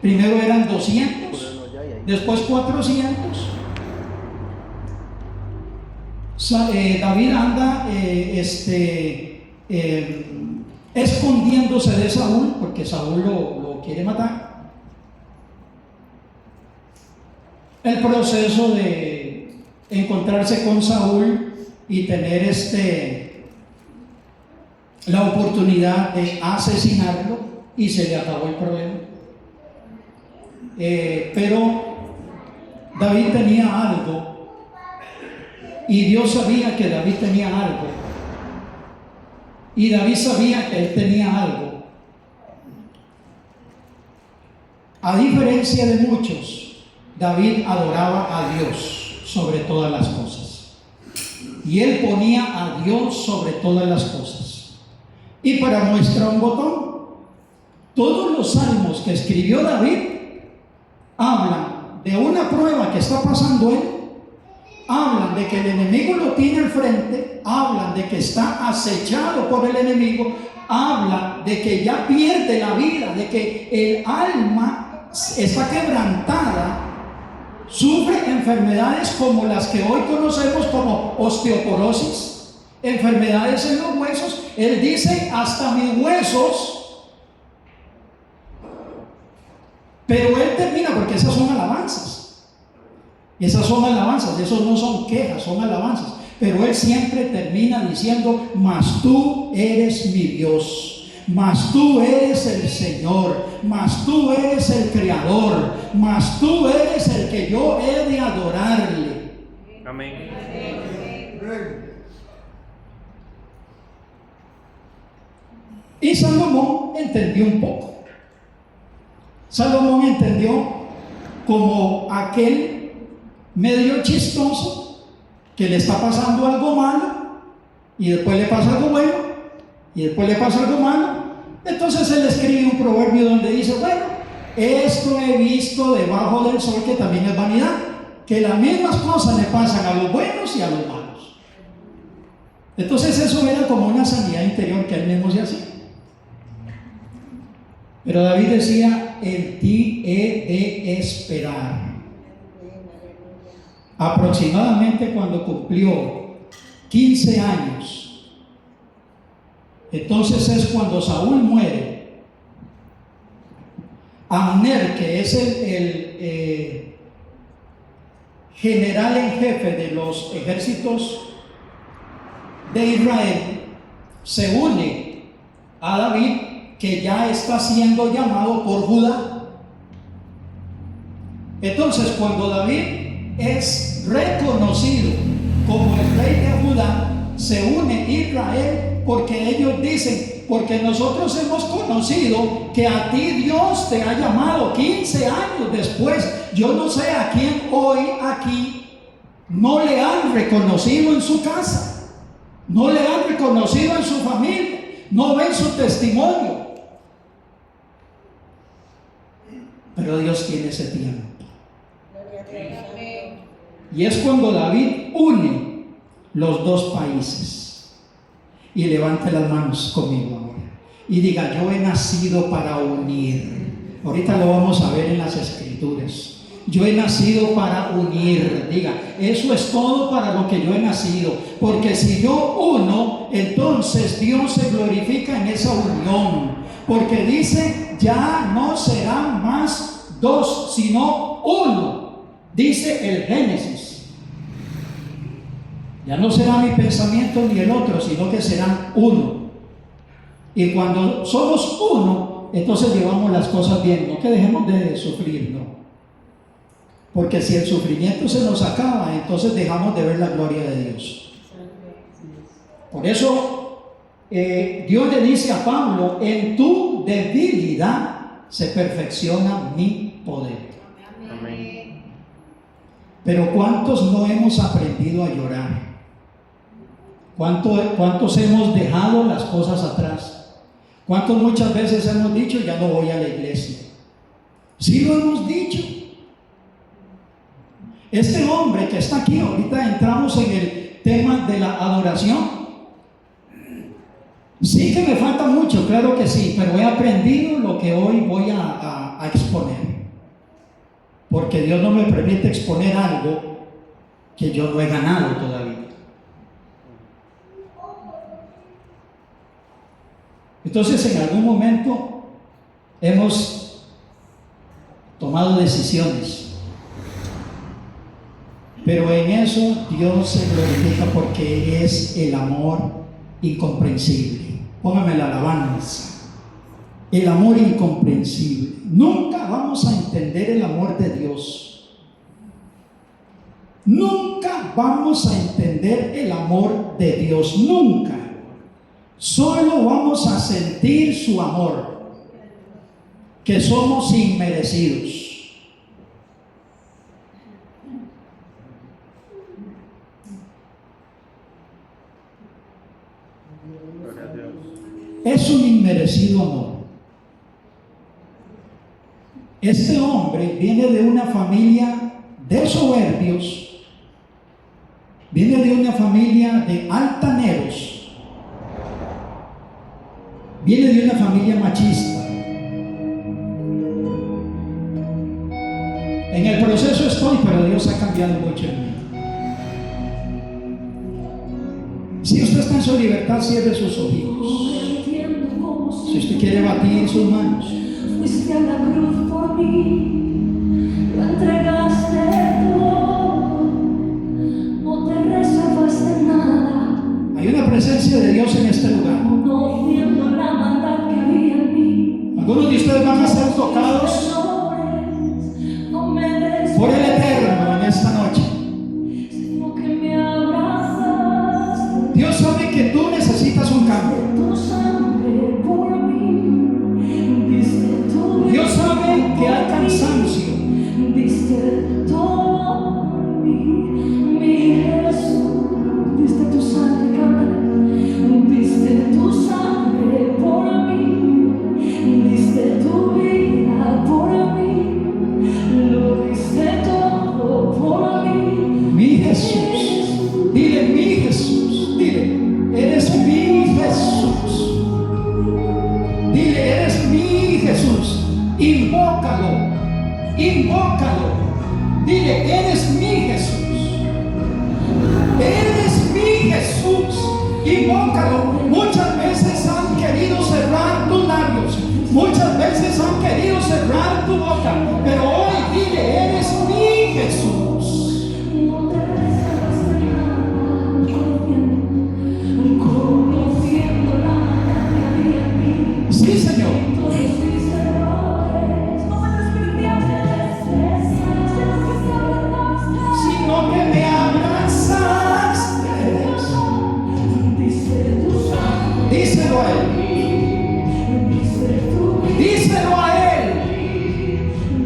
Primero eran 200, después 400. David anda escondiéndose de Saúl, porque Saúl lo quiere matar. El proceso de encontrarse con Saúl y tener la oportunidad de asesinarlo, y se le acabó el problema. Pero David tenía algo, y Dios sabía que David tenía algo, y David sabía que él tenía algo. A diferencia de muchos, David adoraba a Dios sobre todas las cosas, y él ponía a Dios sobre todas las cosas. Y para muestra un botón, todos los salmos que escribió David hablan de una prueba que está pasando él, hablan de que el enemigo lo tiene al frente, hablan de que está acechado por el enemigo, hablan de que ya pierde la vida, de que el alma está quebrantada, sufre enfermedades como las que hoy conocemos como osteoporosis, enfermedades en los huesos. Él dice: hasta mis huesos. Pero él termina, porque esas son alabanzas, esos no son quejas, son alabanzas. Pero él siempre termina diciendo: mas tú eres mi Dios, mas tú eres el Señor, mas tú eres el Creador, mas tú eres el que yo he de adorarle. Amén. Y Salomón entendió un poco. Salomón entendió como aquel medio chistoso que le está pasando algo malo, y después le pasa algo bueno, y después le pasa algo malo. Entonces él escribe un proverbio donde dice: bueno, esto he visto debajo del sol, que también es vanidad, que las mismas cosas le pasan a los buenos y a los malos. Entonces eso era como una sanidad interior que él mismo se hacía. Pero David decía: en ti he de esperar. Aproximadamente cuando cumplió 15 años, entonces es cuando Saúl muere. Abner, que es el general en jefe de los ejércitos de Israel, se une a David, que ya está siendo llamado por Judá. Entonces, cuando David es reconocido como el rey de Judá, se une Israel, porque ellos dicen: porque nosotros hemos conocido que a ti Dios te ha llamado 15 años después. Yo no sé a quién hoy aquí no le han reconocido en su casa, no le han reconocido en su familia, no ven su testimonio. Pero Dios tiene ese tiempo. Y es cuando David une los dos países. Y levante las manos conmigo ahora y diga: yo he nacido para unir. Ahorita lo vamos a ver en las escrituras. Yo he nacido para unir. Diga: eso es todo para lo que yo he nacido. Porque si yo uno, entonces Dios se glorifica en esa unión. Porque dice: ya no serán más dos, sino uno. Dice el Génesis: ya no será mi pensamiento ni el otro, sino que serán uno. Y cuando somos uno, entonces llevamos las cosas bien. No que dejemos de sufrir, no. Porque si el sufrimiento se nos acaba, entonces dejamos de ver la gloria de Dios. Por eso Dios le dice a Pablo: en tu debilidad se perfecciona mi poder. Amén. Pero ¿cuántos no hemos aprendido a llorar? ¿Cuántos hemos dejado las cosas atrás? ¿Cuántos muchas veces hemos dicho: ya no voy a la iglesia? Sí, lo hemos dicho. Este hombre que está aquí, ahorita entramos en el tema de la adoración. Sí que me falta mucho, claro que sí, pero he aprendido lo que hoy voy a a exponer. Porque Dios no me permite exponer algo que yo no he ganado todavía. Entonces, en algún momento hemos tomado decisiones, pero en eso Dios se glorifica porque es el amor incomprensible. Póngame la alabanza. El amor incomprensible. Nunca vamos a entender el amor de Dios. Nunca vamos a entender el amor de Dios. Nunca. Solo vamos a sentir su amor, que somos inmerecidos. Gloria a Dios. Es un inmerecido amor. Este hombre viene de una familia de soberbios, viene de una familia de altaneros, viene de una familia machista. En el proceso estoy, pero Dios ha cambiado mucho en mí. Si usted está en su libertad, cierre sus ojitos. Si usted quiere batir sus manos. Fuiste a la cruz por mí, lo entregaste todo, no te reservaste nada. Hay una presencia de Dios en este lugar. Conociendo la maldad que había en mí, Algunos de ustedes van a ser tocados no me des por el Eterno en esta noche. sino que me abrazaste. Dios sabe que tú necesitas un cambio. Tu sangre por mí, diste tu vida. Dios sabe que hay cansancio. Diste todo por mí, mi Jesús. Diste tu sangre, cántale. Diste tu sangre por mí, diste tu vida por mí, lo diste todo por mí. Mi Jesús. Dile, mi Jesús. Dile, eres mi Jesús. Dile, eres mi Jesús. Invócalo. Invócalo. Dile, eres mi Jesús. Eres mi Jesús. Invócalo. Muchas veces han querido cerrar tus labios. Muchas veces han querido cerrar tu boca. Pero hoy dile, eres mi Jesús. No te reservaste nada, conociendo la maldad que había en mí. Sí, Señor. Todos mis errores, no me despreciaste, Sino que me abrazaste. diste tu sangre, Díselo a Él. diste tu vida, Díselo a Él.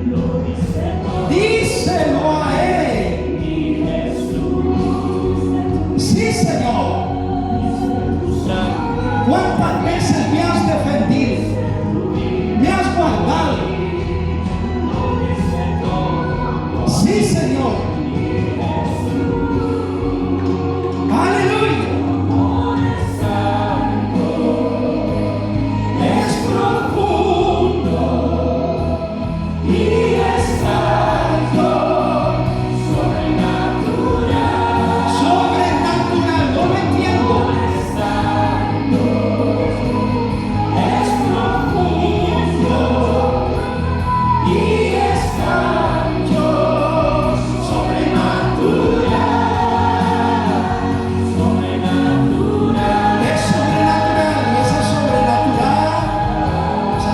lo diste todo. Díselo a Él. Mi Jesús, Sí, Señor. ¿Cuántas veces me has defendido? Me has guardado. Sí, Señor. Aleluya. Es profundo y es alto, sobrenatural, no lo entiendo. Es profundo y es ancho, sobrenatural. Es sobrenatural y esa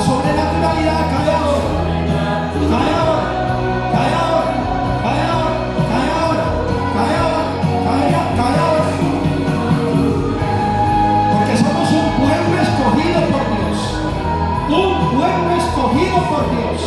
sobrenaturalidad cae ahora. Cae ahora, cae ahora, cae ahora, cae ahora, cae ahora, cae ahora. Porque somos un pueblo escogido por Dios. Un pueblo escogido por Dios.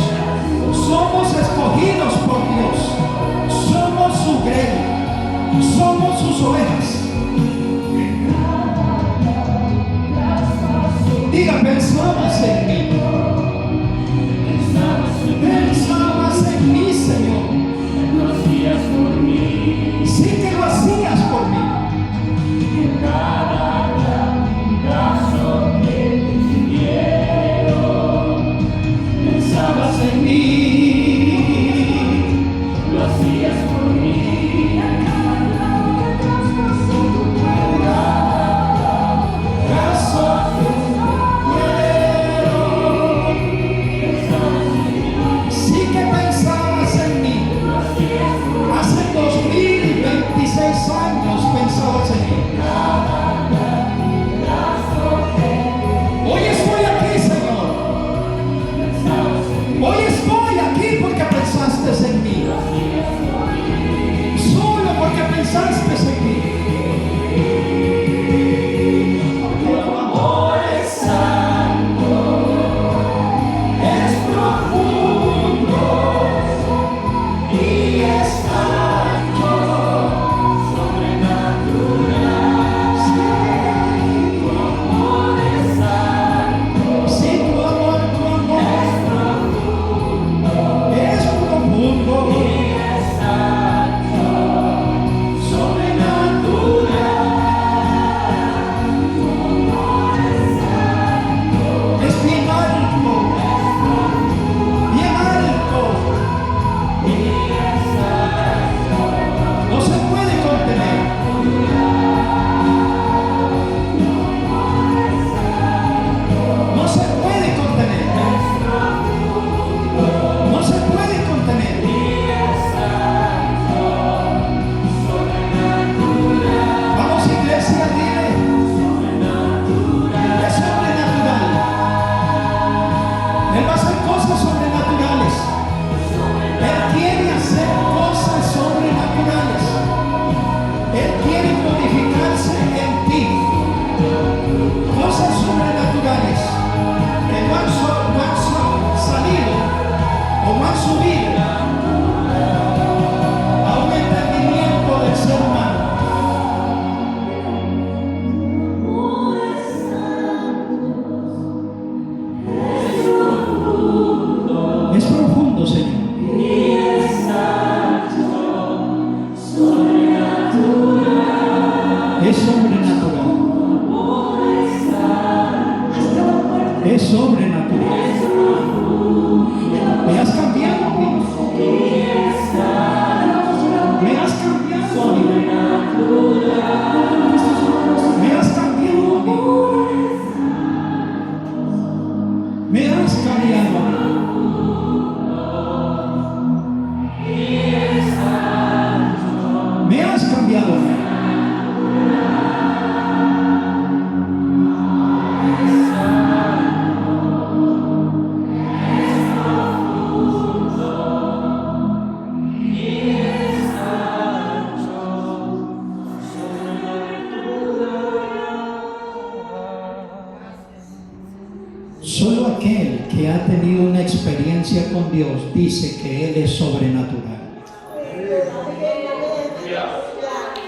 experiencia con Dios dice que Él es sobrenatural.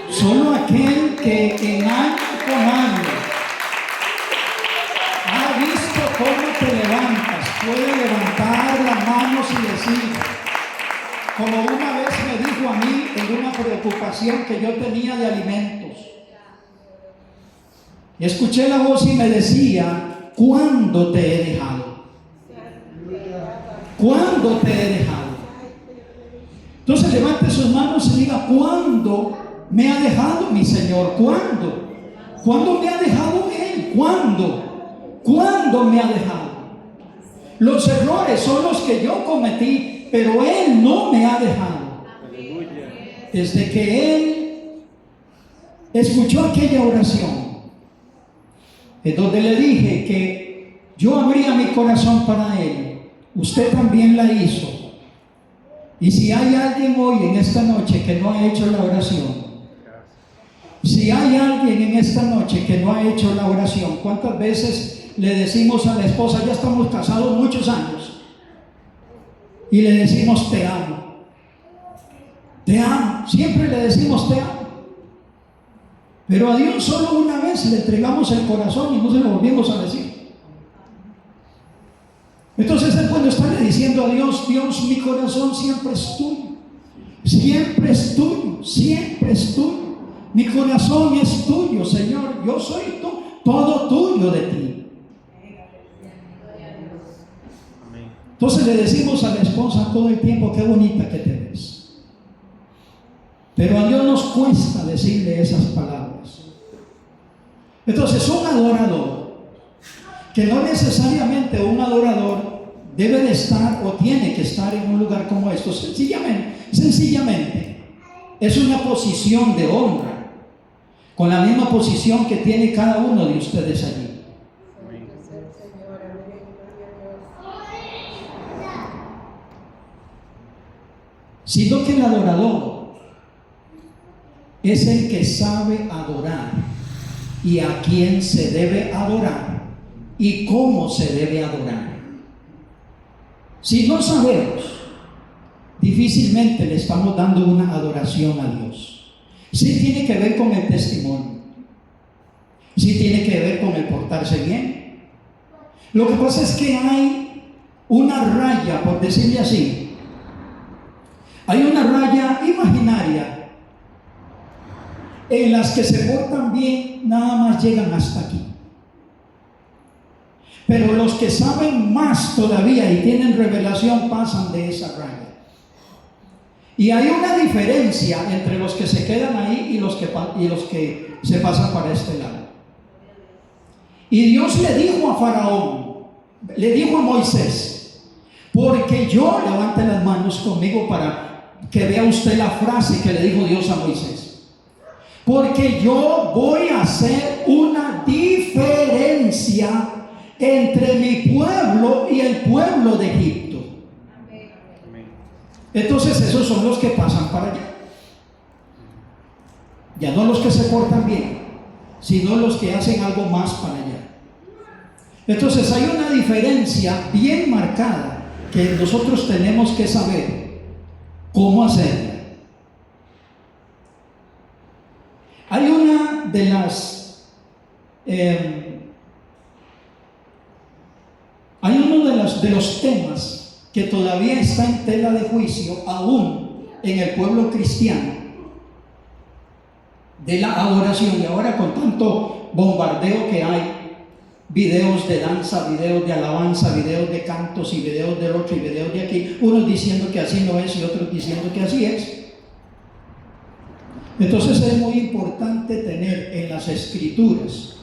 Solo aquel que en año con año ha visto cómo te levantas puede levantar las manos y decir, como una vez me dijo a mí en una preocupación que yo tenía de alimentos. Escuché la voz y me decía, ¿cuándo te he dejado? ¿Cuándo te he dejado? Entonces levante sus manos y diga, ¿cuándo me ha dejado mi Señor? ¿Cuándo? ¿Cuándo me ha dejado Él? ¿Cuándo? ¿Cuándo me ha dejado? Los errores son los que yo cometí, pero Él no me ha dejado. Desde que Él escuchó aquella oración, en donde le dije que yo abría mi corazón para Él, usted también la hizo. Y si hay alguien hoy en esta noche que no ha hecho la oración, si hay alguien en esta noche que no ha hecho la oración, ¿cuántas veces le decimos a la esposa, ya estamos casados muchos años, y le decimos te amo? Te amo, siempre le decimos te amo. Pero a Dios solo una vez le entregamos el corazón y no se lo volvimos a decir. Entonces es cuando está diciendo a Dios, Dios, mi corazón siempre es tuyo, siempre es tuyo, siempre es tuyo. Mi corazón es tuyo, Señor, yo soy todo tuyo de ti. Entonces le decimos a la esposa todo el tiempo, qué bonita que te ves. Pero a Dios nos cuesta decirle esas palabras. Entonces un adorador, que no necesariamente un adorador debe de estar o tiene que estar en un lugar como esto, sencillamente es una posición de honra, con la misma posición que tiene cada uno de ustedes allí. Sino que el adorador es el que sabe adorar y a quién se debe adorar y cómo se debe adorar. Si no sabemos, difícilmente le estamos dando una adoración a Dios. Sí tiene que ver con el testimonio, sí tiene que ver con el portarse bien. Lo que pasa es que hay una raya, por decirle así, hay una raya imaginaria en las que se portan bien, nada más llegan hasta aquí. Pero los que saben más todavía y tienen revelación pasan de esa raya. Y hay una diferencia entre los que se quedan ahí y los que se pasan para este lado. Y Dios le dijo a Faraón, le dijo a Moisés, porque yo, levante las manos conmigo para que vea usted la frase que le dijo Dios a Moisés, porque yo voy a hacer una diferencia entre mi pueblo y el pueblo de Egipto. Entonces esos son los que pasan para allá. Ya no los que se portan bien, sino los que hacen algo más para allá. Entonces hay una diferencia bien marcada que nosotros tenemos que saber cómo hacerla. Hay una de las hay uno de los temas que todavía está en tela de juicio aún en el pueblo cristiano, de la adoración. Y ahora con tanto bombardeo que hay, videos de danza, videos de alabanza, videos de cantos y videos del otro y videos de aquí, unos diciendo que así no es y otros diciendo que así es. Entonces es muy importante tener en las escrituras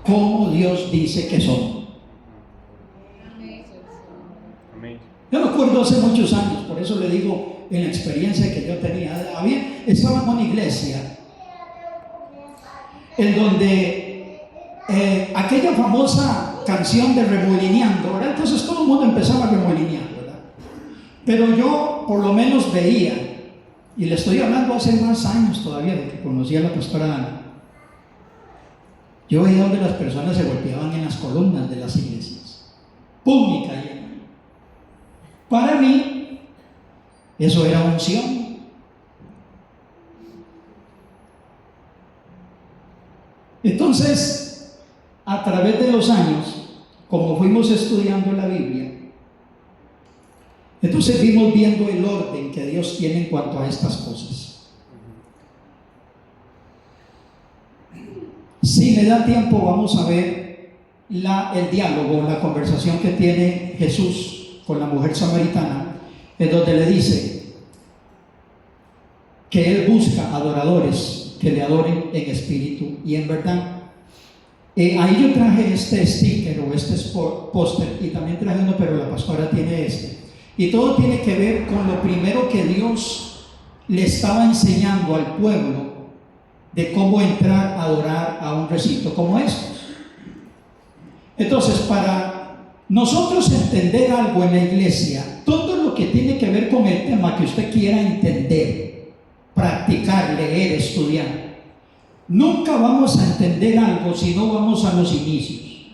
cómo Dios dice que son. Yo me acuerdo hace muchos años, por eso le digo en la experiencia que yo tenía, estaba en una iglesia en donde aquella famosa canción de Remolineando, ¿verdad? Entonces todo el mundo empezaba a remolinear, ¿verdad? Pero yo por lo menos veía, y le estoy hablando hace más años todavía de que conocí a la pastora Ana, yo veía donde las personas se golpeaban en las columnas de las iglesias, ¡pum! Y caían. Para mí, eso era unción. Entonces, a través de los años, como fuimos estudiando la Biblia, entonces vimos viendo el orden que Dios tiene en cuanto a estas cosas. Si me da tiempo, vamos a ver el diálogo, la conversación que tiene Jesús con la mujer samaritana, en donde le dice que Él busca adoradores que le adoren en espíritu y en verdad. Ahí yo traje este sticker o este póster y también traje uno, pero la pastora tiene este. Y todo tiene que ver con lo primero que Dios le estaba enseñando al pueblo de cómo entrar a adorar a un recinto como estos. Entonces, para nosotros entender algo en la iglesia, todo lo que tiene que ver con el tema que usted quiera entender, practicar, leer, estudiar, nunca vamos a entender algo si no vamos a los inicios.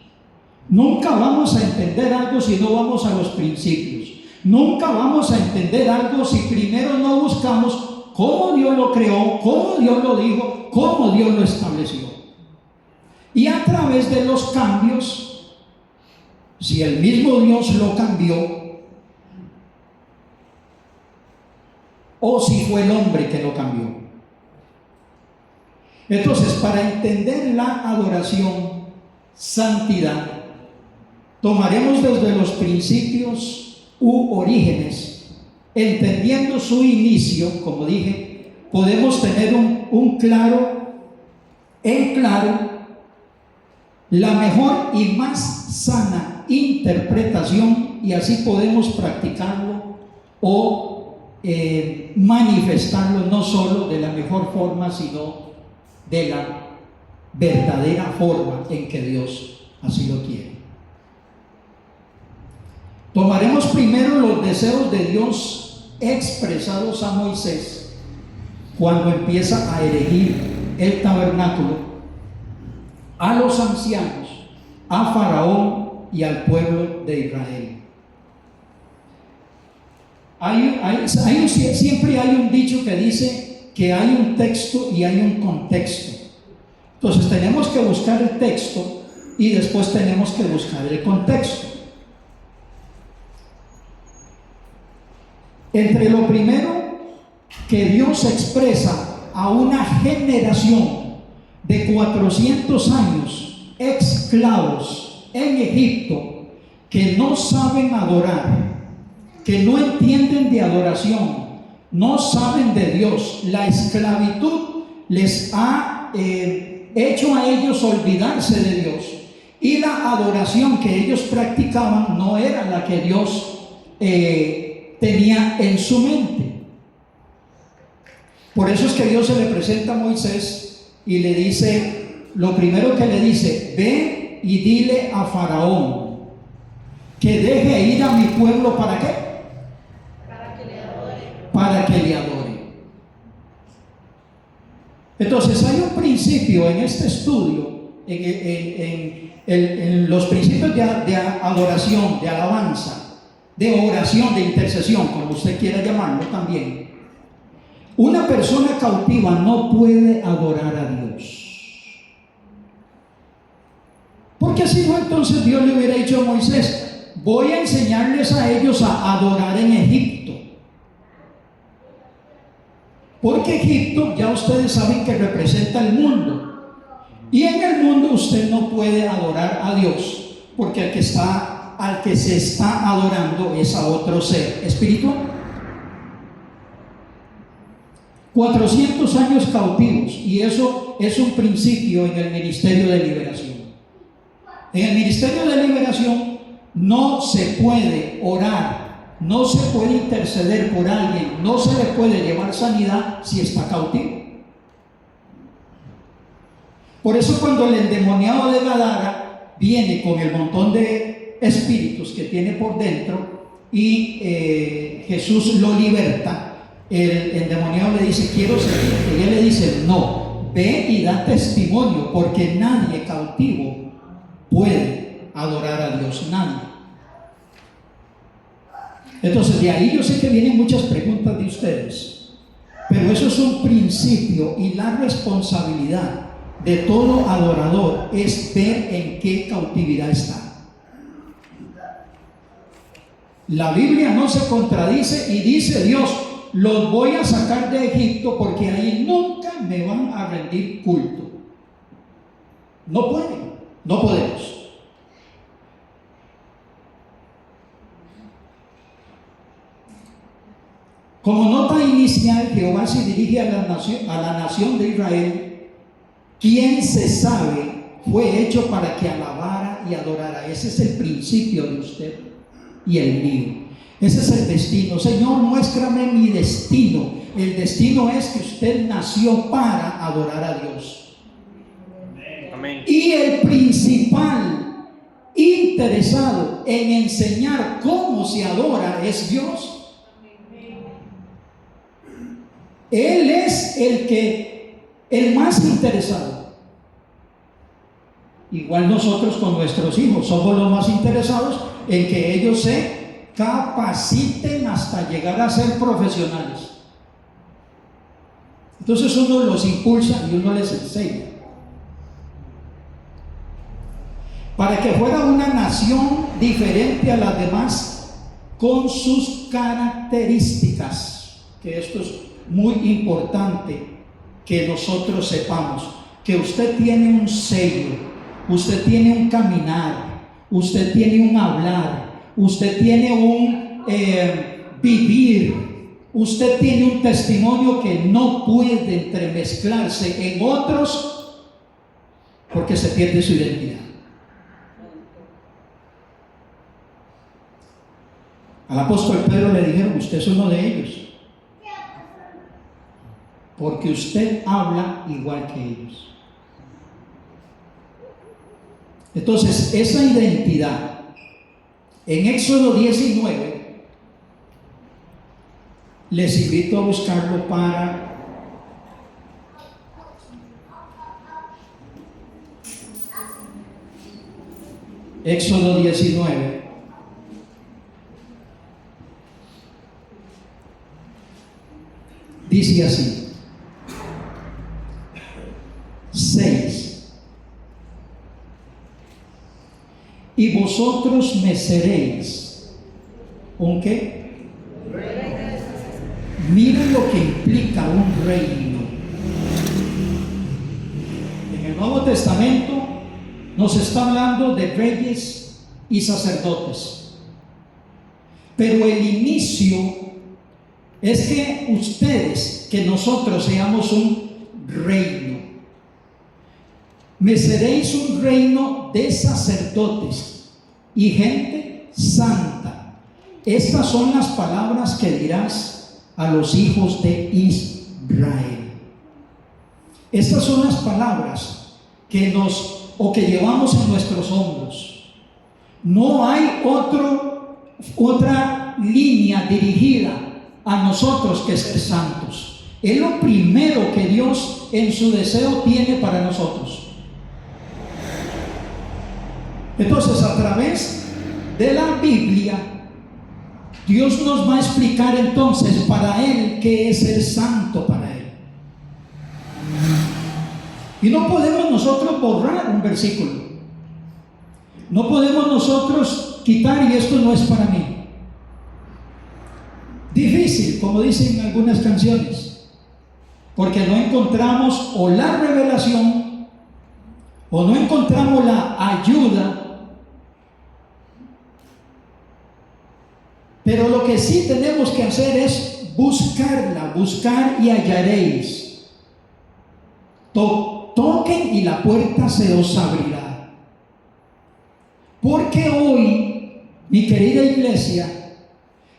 Nunca vamos a entender algo si no vamos a los principios. Nunca vamos a entender algo si primero no buscamos cómo Dios lo creó, cómo Dios lo dijo, cómo Dios lo estableció. Y a través de los cambios, si el mismo Dios lo cambió, o si fue el hombre que lo cambió. Entonces, para entender la adoración, santidad, tomaremos desde los principios u orígenes, entendiendo su inicio. Como dije, podemos tener en claro la mejor y más sana interpretación, y así podemos practicarlo o manifestarlo no solo de la mejor forma, sino de la verdadera forma en que Dios así lo quiere. Tomaremos primero los deseos de Dios expresados a Moisés cuando empieza a erigir el tabernáculo, a los ancianos, a Faraón y al pueblo de Israel. Siempre hay un dicho que dice que hay un texto y hay un contexto. Entonces tenemos que buscar el texto y después tenemos que buscar el contexto. Entre lo primero que Dios expresa a una generación de 400 años esclavos en Egipto que no saben adorar, que no entienden de adoración, no saben de Dios. La esclavitud les ha hecho a ellos olvidarse de Dios, y la adoración que ellos practicaban no era la que Dios tenía en su mente. Por eso es que Dios se le presenta a Moisés y le dice, lo primero que le dice: ve y dile a Faraón que deje ir a mi pueblo. ¿Para qué? Para que le adore. Para que le adore. Entonces hay un principio en este estudio, en los principios de adoración, de alabanza, de oración, de intercesión, como usted quiera llamarlo también. Una persona cautiva no puede adorar a Dios, porque si no, entonces Dios le hubiera dicho a Moisés: voy a enseñarles a ellos a adorar en Egipto, porque Egipto, ya ustedes saben que representa el mundo, y en el mundo usted no puede adorar a Dios, porque al que se está adorando es a otro ser espiritual. 400 años cautivos, y eso es un principio en el ministerio de liberación. En el ministerio de liberación no se puede orar, no se puede interceder por alguien, no se le puede llevar sanidad si está cautivo. Por eso cuando el endemoniado de Gadara viene con el montón de espíritus que tiene por dentro y Jesús lo liberta, el endemoniado le dice: quiero seguirte, y él le dice: no, ve y da testimonio, porque nadie cautivo puede adorar a Dios, nadie. Entonces, de ahí yo sé que vienen muchas preguntas de ustedes, pero eso es un principio, y la responsabilidad de todo adorador es ver en qué cautividad está. La Biblia no se contradice y dice Dios: los voy a sacar de Egipto porque ahí nunca me van a rendir culto. No pueden, no podemos. Como nota inicial, Jehová se dirige a la nación de Israel, quien se sabe fue hecho para que alabara y adorara. Ese es el principio de usted y el mío. Ese es el destino. Señor, muéstrame mi destino. El destino es que usted nació para adorar a Dios. Amén. Y el principal interesado en enseñar cómo se adora es Dios. Él es el más interesado. Igual nosotros con nuestros hijos somos los más interesados en que ellos se capaciten hasta llegar a ser profesionales. Entonces uno los impulsa y uno les enseña. Para que fuera una nación diferente a las demás con sus características, que esto es muy importante que nosotros sepamos, que usted tiene un sello, usted tiene un caminar, usted tiene un hablar, usted tiene un vivir, usted tiene un testimonio que no puede entremezclarse en otros porque se pierde su identidad. Al apóstol Pedro le dijeron: usted es uno de ellos, porque usted habla igual que ellos. Entonces, esa identidad, en Éxodo 19, les invito a buscarlo para Éxodo 19. Dice así: 6. Y vosotros me seréis ¿un qué? Miren lo que implica un reino. En el Nuevo Testamento nos está hablando de reyes y sacerdotes, pero el inicio es que ustedes, que nosotros seamos un reino. Me seréis un reino de sacerdotes y gente santa. Estas son las palabras que dirás a los hijos de Israel. Estas son las palabras que que llevamos en nuestros hombros. No hay otra línea dirigida a nosotros que ser santos. Es lo primero que Dios en su deseo tiene para nosotros. Entonces, a través de la Biblia, Dios nos va a explicar entonces para Él qué es ser santo para Él. Y no podemos nosotros borrar un versículo. No podemos nosotros quitar: y esto no es para mí. Difícil, como dicen algunas canciones, porque no encontramos o la revelación o no encontramos la ayuda. Pero lo que sí tenemos que hacer es buscarla, buscar y hallaréis. Toquen y la puerta se os abrirá. Porque hoy, mi querida iglesia,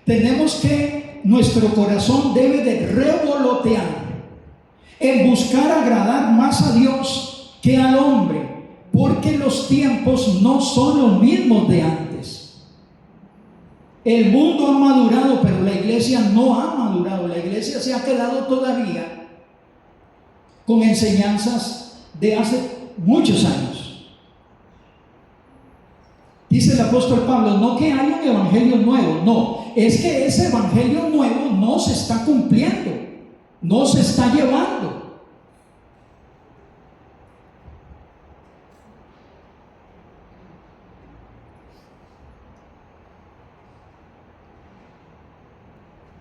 tenemos que, nuestro corazón debe de revolotear en buscar agradar más a Dios que al hombre, porque los tiempos no son los mismos de antes. El mundo ha madurado, pero la iglesia no ha madurado. La iglesia se ha quedado todavía con enseñanzas de hace muchos años. Dice la apóstol Pablo, no que haya un evangelio nuevo, no, es que ese evangelio nuevo no se está cumpliendo, no se está llevando.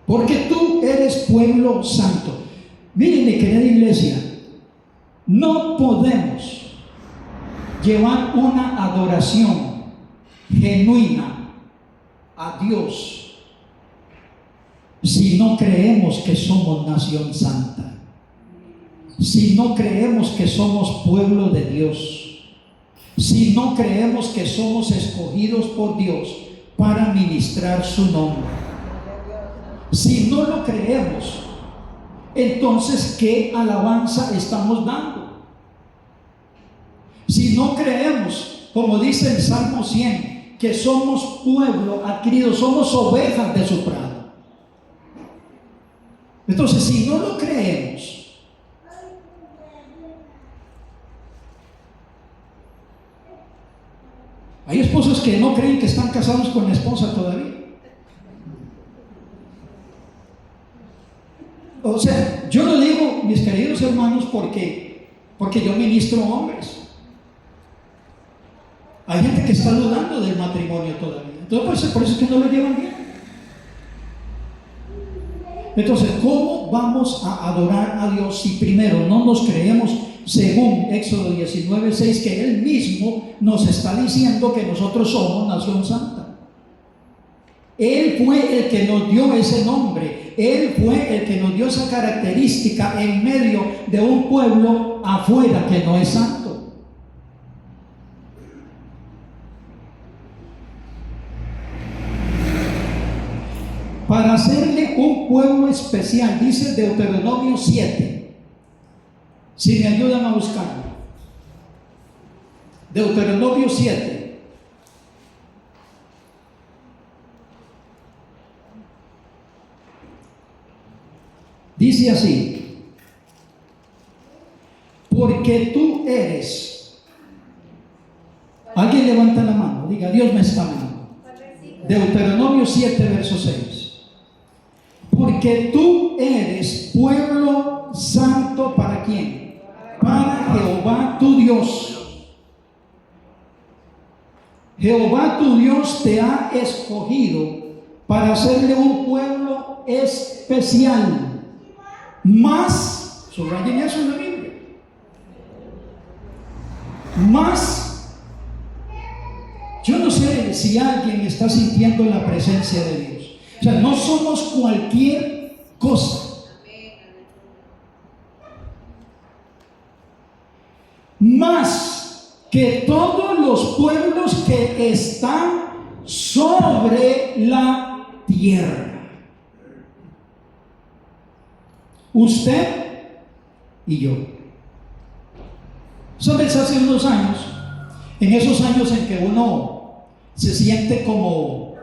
Porque tú eres pueblo santo. Miren, mi querida iglesia, no podemos llevar una adoración genuina a Dios si no creemos que somos nación santa, si no creemos que somos pueblo de Dios, si no creemos que somos escogidos por Dios para ministrar su nombre. Si no lo creemos, entonces ¿qué alabanza estamos dando? Si no creemos, como dice el Salmo 100, que somos pueblo adquirido, somos ovejas de su prado. Entonces, si no lo creemos, hay esposos que no creen que están casados con la esposa todavía. O sea, yo lo digo, mis queridos hermanos, porque yo ministro hombres. Hay gente que está dudando del matrimonio todavía. Entonces, por eso es que no lo llevan bien. Entonces, ¿cómo vamos a adorar a Dios si primero no nos creemos, según Éxodo 19:6, que Él mismo nos está diciendo que nosotros somos nación santa? Él fue el que nos dio ese nombre. Él fue el que nos dio esa característica en medio de un pueblo afuera que no es santo. Para hacerle un pueblo especial, dice Deuteronomio 7. Si me ayudan a buscarlo. Deuteronomio 7. Dice así: porque tú eres. Alguien levanta la mano, diga: Dios me está hablando. Deuteronomio 7, verso 6. Porque tú eres pueblo santo, ¿para quién? Para Jehová tu Dios. Jehová tu Dios te ha escogido para hacerle un pueblo especial. Más, subrayen eso en la Biblia, más, yo no sé si alguien está sintiendo la presencia de Dios. O sea, no somos cualquier cosa. Más que todos los pueblos que están sobre la tierra. Usted y yo. ¿Sabes? Hace unos años, en esos años en que uno se siente como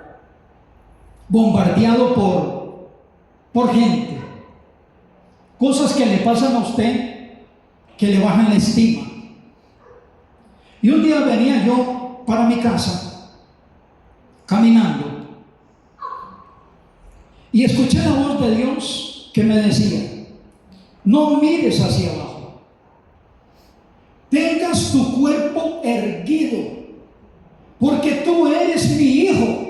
bombardeado por gente, cosas que le pasan a usted que le bajan la estima. Y un día venía yo para mi casa caminando y escuché la voz de Dios que me decía: no mires hacia abajo, tengas tu cuerpo erguido, porque tú eres mi hijo.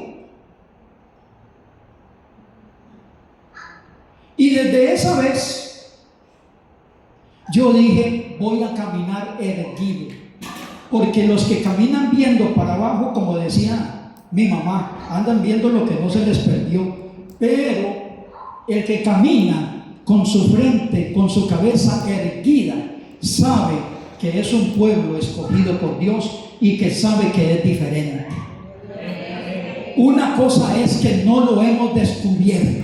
Y desde esa vez yo dije: voy a caminar erguido, porque los que caminan viendo para abajo, como decía mi mamá, andan viendo lo que no se les perdió. Pero el que camina con su frente, con su cabeza erguida, sabe que es un pueblo escogido por Dios y que sabe que es diferente. Una cosa es que no lo hemos descubierto.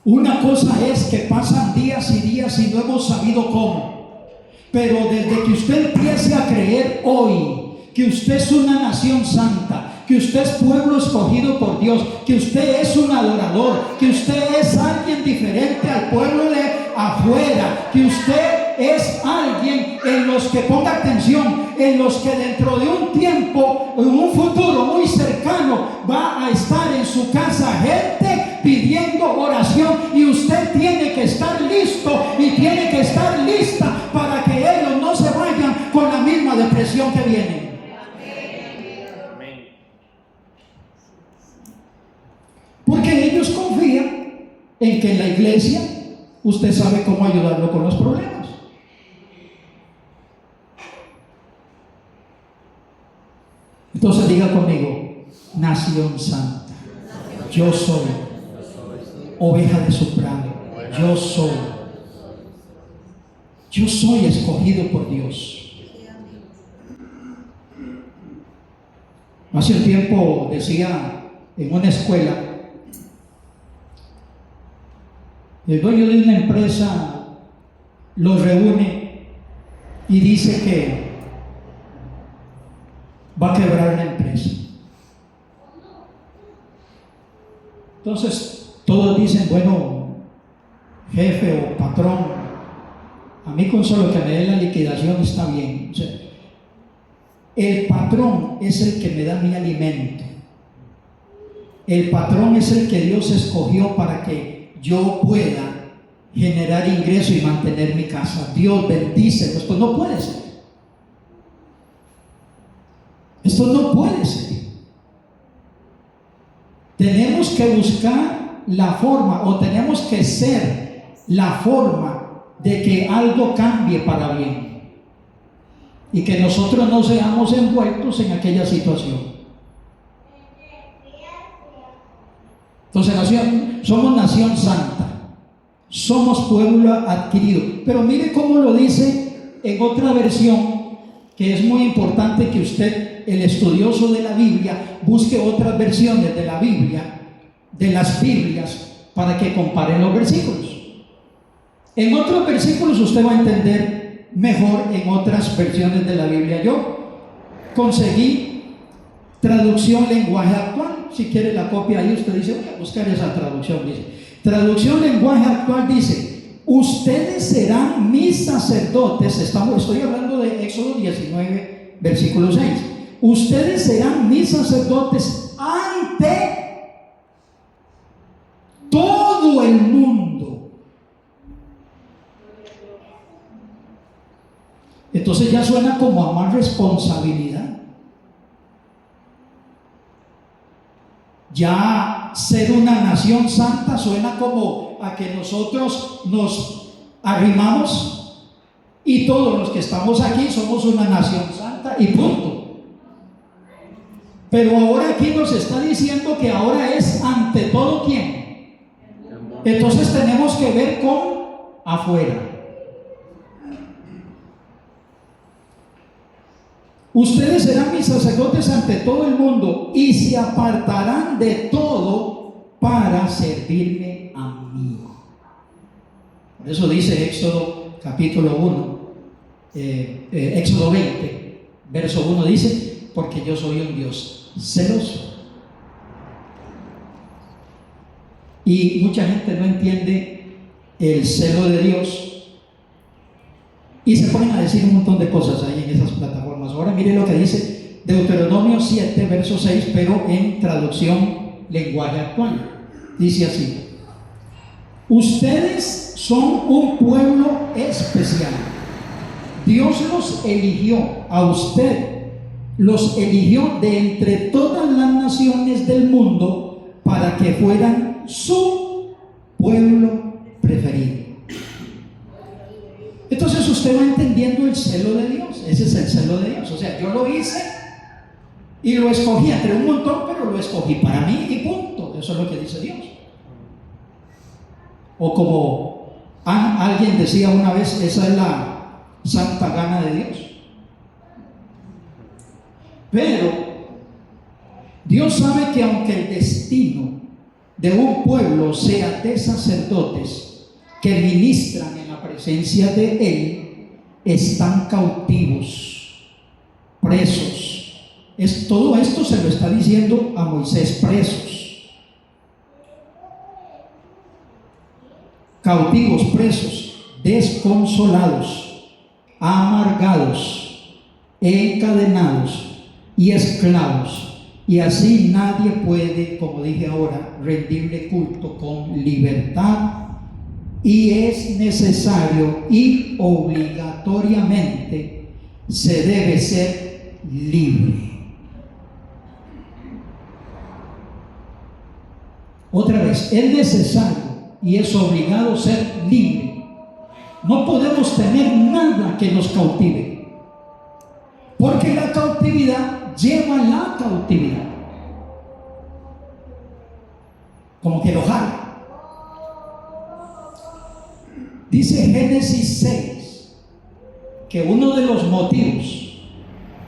Una cosa es que pasan días y días y no hemos sabido cómo. Pero desde que usted empiece a creer hoy que usted es una nación santa, que usted es pueblo escogido por Dios, que usted es un adorador, que usted es alguien diferente al pueblo de afuera, que usted es alguien en los que, ponga atención, en los que dentro de un tiempo, en un futuro pidiendo oración, y usted tiene que estar listo y tiene que estar lista para que ellos no se vayan con la misma depresión que viene. Amén. Porque ellos confían en que en la iglesia usted sabe cómo ayudarlo con los problemas. Entonces diga conmigo: nación santa, yo soy oveja de su prado, yo soy escogido por Dios. Hace un tiempo decía en una escuela, el dueño de una empresa los reúne y dice que va a quebrar la empresa. Entonces todos dicen: bueno, jefe o patrón, a mí con solo que me dé la liquidación está bien. O sea, el patrón es el que me da mi alimento. El patrón es el que Dios escogió para que yo pueda generar ingreso y mantener mi casa. Dios bendice. Esto no puede ser. Esto no puede ser. Tenemos que buscar la forma, o tenemos que ser la forma de que algo cambie para bien y que nosotros no seamos envueltos en aquella situación. Entonces, somos nación santa, somos pueblo adquirido. Pero mire cómo lo dice en otra versión, que es muy importante que usted, el estudioso de la Biblia, busque otras versiones de la Biblia, de las Biblias, para que comparen los versículos. En otros versículos usted va a entender mejor en otras versiones de la Biblia. Yo conseguí traducción lenguaje actual. Si quiere la copia ahí, usted dice: voy a buscar esa traducción. Dice, traducción lenguaje actual dice: ustedes serán mis sacerdotes. Estoy hablando de Éxodo 19, versículo 6. Ustedes serán mis sacerdotes ante todo el mundo. Entonces ya suena como a más responsabilidad. Ya ser una nación santa suena como a que nosotros nos arrimamos y todos los que estamos aquí somos una nación santa y punto. Pero ahora aquí nos está diciendo que ahora es ante todo ¿quién? Entonces tenemos que ver con afuera. Ustedes serán mis sacerdotes ante todo el mundo y se apartarán de todo para servirme a mí. Por eso dice Éxodo capítulo 1, Éxodo 20, verso 1 dice: porque yo soy un Dios celoso. Y mucha gente no entiende el celo de Dios y se ponen a decir un montón de cosas ahí en esas plataformas. Ahora mire lo que dice Deuteronomio 7, verso 6, pero en traducción lenguaje actual. Dice así: ustedes son un pueblo especial. Dios los eligió a usted, los eligió de entre todas las naciones del mundo para que fueran su pueblo preferido. Entonces usted va entendiendo el celo de Dios. Ese es el celo de Dios. O sea, yo lo hice y lo escogí entre un montón, pero lo escogí para mí y punto. Eso es lo que dice Dios. O como alguien decía una vez: esa es la santa gana de Dios. Pero Dios sabe que aunque el destino de un pueblo sea de sacerdotes que ministran en la presencia de Él, están cautivos, presos. Todo esto se lo está diciendo a Moisés: presos, cautivos, presos, desconsolados, amargados, encadenados y esclavos, Y así nadie puede, como dije ahora, rendirle culto con libertad, y es necesario y obligatoriamente se debe ser libre. Otra vez, es necesario y es obligado ser libre. No podemos tener nada que nos cautive, porque la cautividad lleva a la cautividad, como que lo jala. Dice Génesis 6 que uno de los motivos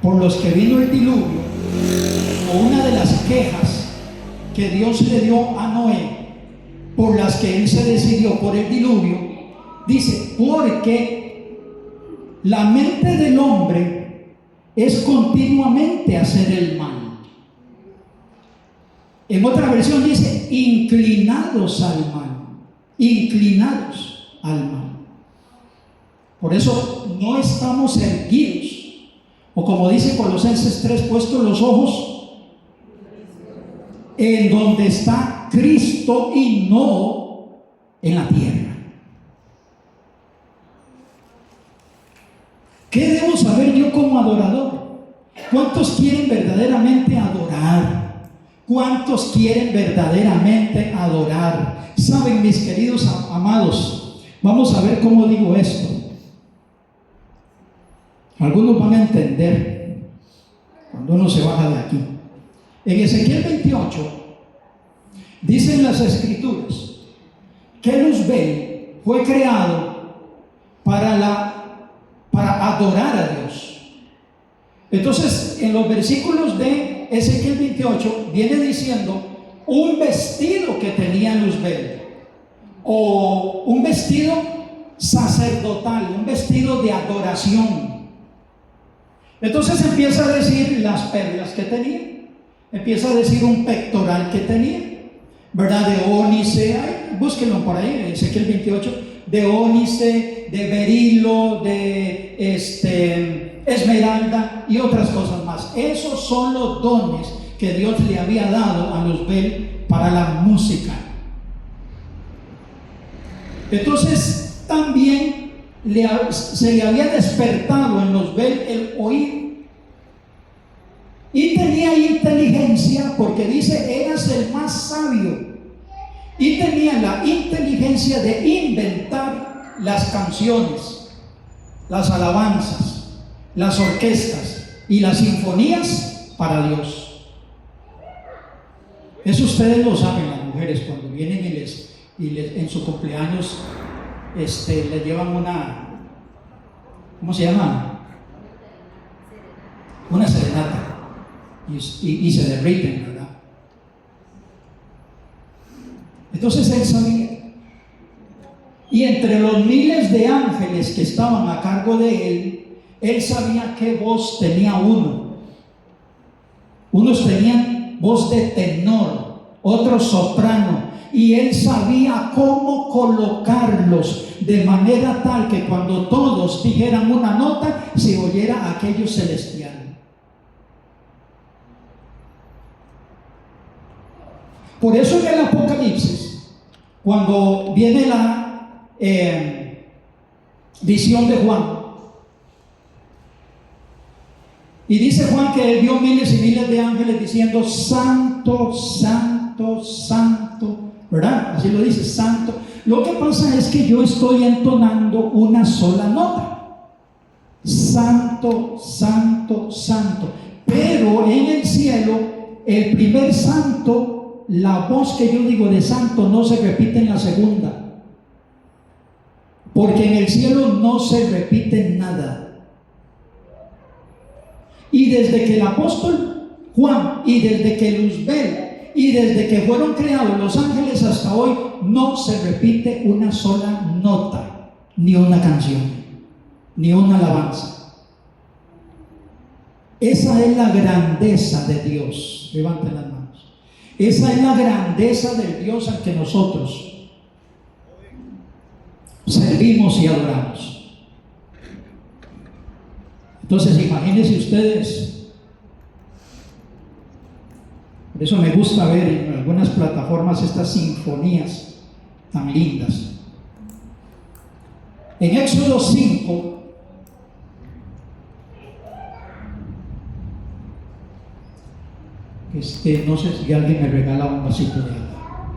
por los que vino el diluvio, o una de las quejas que Dios le dio a Noé, por las que él se decidió por el diluvio, dice, porque la mente del hombre es continuamente hacer el mal. En otra versión dice, inclinados al mal, inclinados al mal. Por eso no estamos erguidos, o como dice Colosenses 3, puestos los ojos en donde está Cristo y no en la tierra. ¿Qué debo saber yo como adorador? ¿Cuántos quieren verdaderamente adorar? ¿Cuántos quieren verdaderamente adorar? Saben, mis queridos amados, vamos a ver cómo digo esto. Algunos van a entender cuando uno se baja de aquí. En Ezequiel 28 dicen las escrituras que Luzbel fue creado para adorar a Dios. Entonces, en los versículos de Ezequiel 28 viene diciendo un vestido que tenía Luzbel, o un vestido sacerdotal, un vestido de adoración. Entonces empieza a decir las perlas que tenía, empieza a decir un pectoral que tenía, ¿verdad? De ónice, búsquenlo por ahí, Ezequiel 28, de ónice, de berilo, de esmeralda y otras cosas más. Esos son los dones que Dios le había dado a Luzbel para la música. Entonces también se le había despertado en Luzbel el oído, y tenía inteligencia, porque dice, eras el más sabio, y tenía la inteligencia de inventar las canciones, las alabanzas, las orquestas y las sinfonías para Dios. Eso ustedes lo saben, las mujeres, cuando vienen y en su cumpleaños le llevan una, ¿cómo se llama? Una serenata, y se derriten, ¿verdad? Entonces él sabía, y entre los miles de ángeles que estaban a cargo de él sabía qué voz tenía uno. Unos tenían voz de tenor, otros soprano, y él sabía cómo colocarlos de manera tal que cuando todos dijeran una nota se oyera aquello celestial. Por eso en el Apocalipsis, cuando viene la visión de Juan, y dice Juan que él vio miles y miles de ángeles diciendo santo, santo, santo, ¿verdad? Así lo dice, santo. Lo que pasa es que yo estoy entonando una sola nota, santo, santo, santo. Pero en el cielo, el primer santo, la voz que yo digo de santo no se repite en la segunda, porque en el cielo no se repite nada. Y desde que el apóstol Juan, y desde que Luzbel, y desde que fueron creados los ángeles hasta hoy, no se repite una sola nota, ni una canción, ni una alabanza. Esa es la grandeza de Dios. Levanten las manos. Esa es la grandeza del Dios al que nosotros servimos y adoramos. Entonces imagínense ustedes eso me gusta ver en algunas plataformas estas sinfonías tan lindas. En Éxodo 5, no sé si alguien me regala un vasito de agua.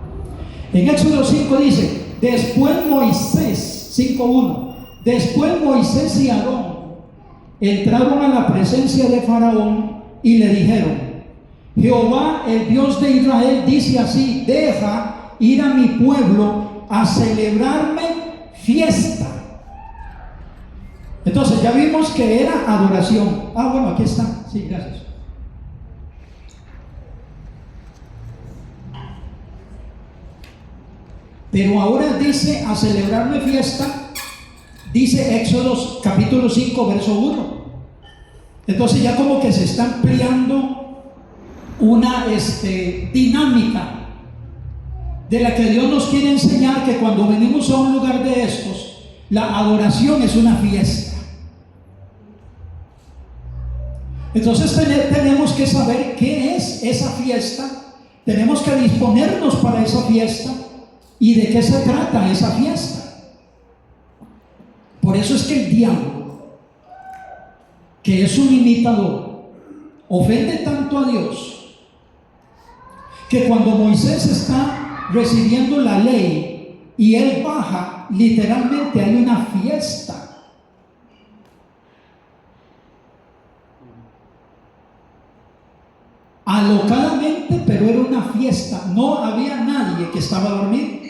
En Éxodo 5 dice, después Moisés, 5:1, después Moisés y Aarón entraron a la presencia de Faraón y le dijeron, Jehová, el Dios de Israel, dice así, deja ir a mi pueblo a celebrarme fiesta. Entonces ya vimos que era adoración. Bueno, aquí está. Sí, gracias. Pero ahora dice a celebrarme fiesta, dice Éxodo capítulo 5, verso 1. Entonces ya como que se está ampliando una dinámica de la que Dios nos quiere enseñar, que cuando venimos a un lugar de estos, la adoración es una fiesta. Entonces tenemos que saber qué es esa fiesta, tenemos que disponernos para esa fiesta y de qué se trata esa fiesta. Por eso es que el diablo, que es un imitador, ofende tanto a Dios, que cuando Moisés está recibiendo la ley y él baja, literalmente hay una fiesta. Alocadamente, pero era una fiesta. No había nadie que estaba dormido,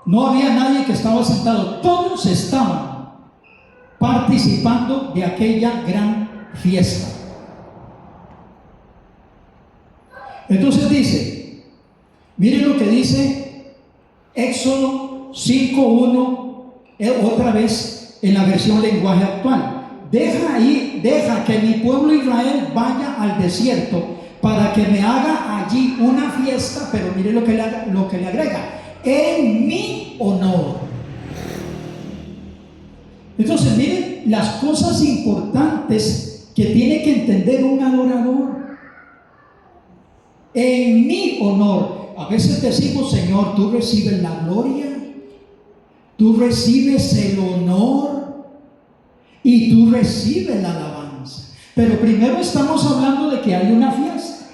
no había nadie que estaba sentado, todos estaban participando de aquella gran fiesta. Entonces dice, miren lo que dice Éxodo 5:1, otra vez en la versión lenguaje actual. Deja que mi pueblo Israel vaya al desierto para que me haga allí una fiesta, pero mire lo que le agrega, en mi honor. Entonces miren las cosas importantes que tiene que entender un adorador. En mi honor. A veces decimos, Señor, tú recibes la gloria, tú recibes el honor y tú recibes la alabanza. Pero primero estamos hablando de que hay una fiesta.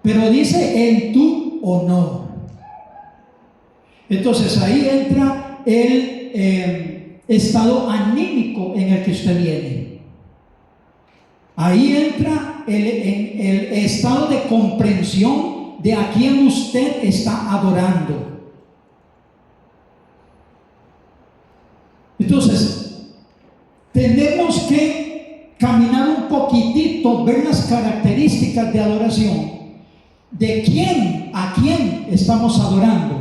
Pero dice en tu honor. Entonces ahí entra el estado anímico en el que usted viene. Ahí entra el estado de comprensión de a quien usted está adorando. Entonces, tenemos que caminar un poquitito, ver las características de adoración, de quién, a quién estamos adorando.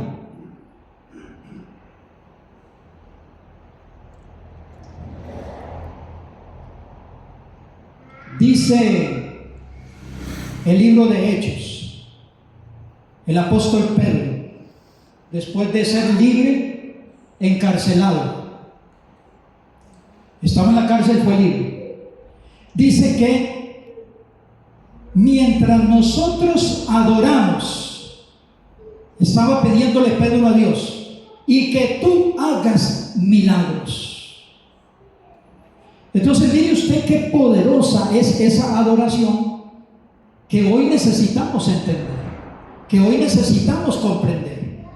Dice el libro de Hechos, el apóstol Pedro, después de ser libre, encarcelado, estaba en la cárcel, fue libre. Dice que mientras nosotros adoramos, estaba pidiéndole Pedro a Dios, y que tú hagas milagros. Entonces mire usted qué poderosa es esa adoración que hoy necesitamos entender, que hoy necesitamos comprender.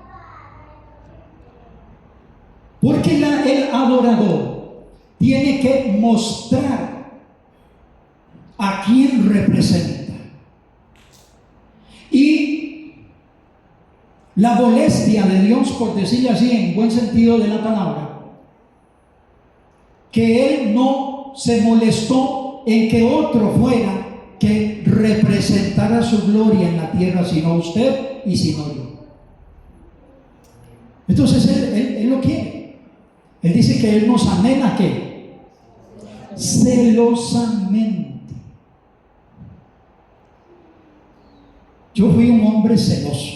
Porque el adorador tiene que mostrar a quién representa. Y la molestia de Dios, por decirlo así en buen sentido de la palabra, que Él no se molestó en que otro fuera que representara su gloria en la tierra, sino usted y sino yo. Entonces Él lo quiere. Él dice que Él nos anhela, ¿qué? Celosamente. Yo fui un hombre celoso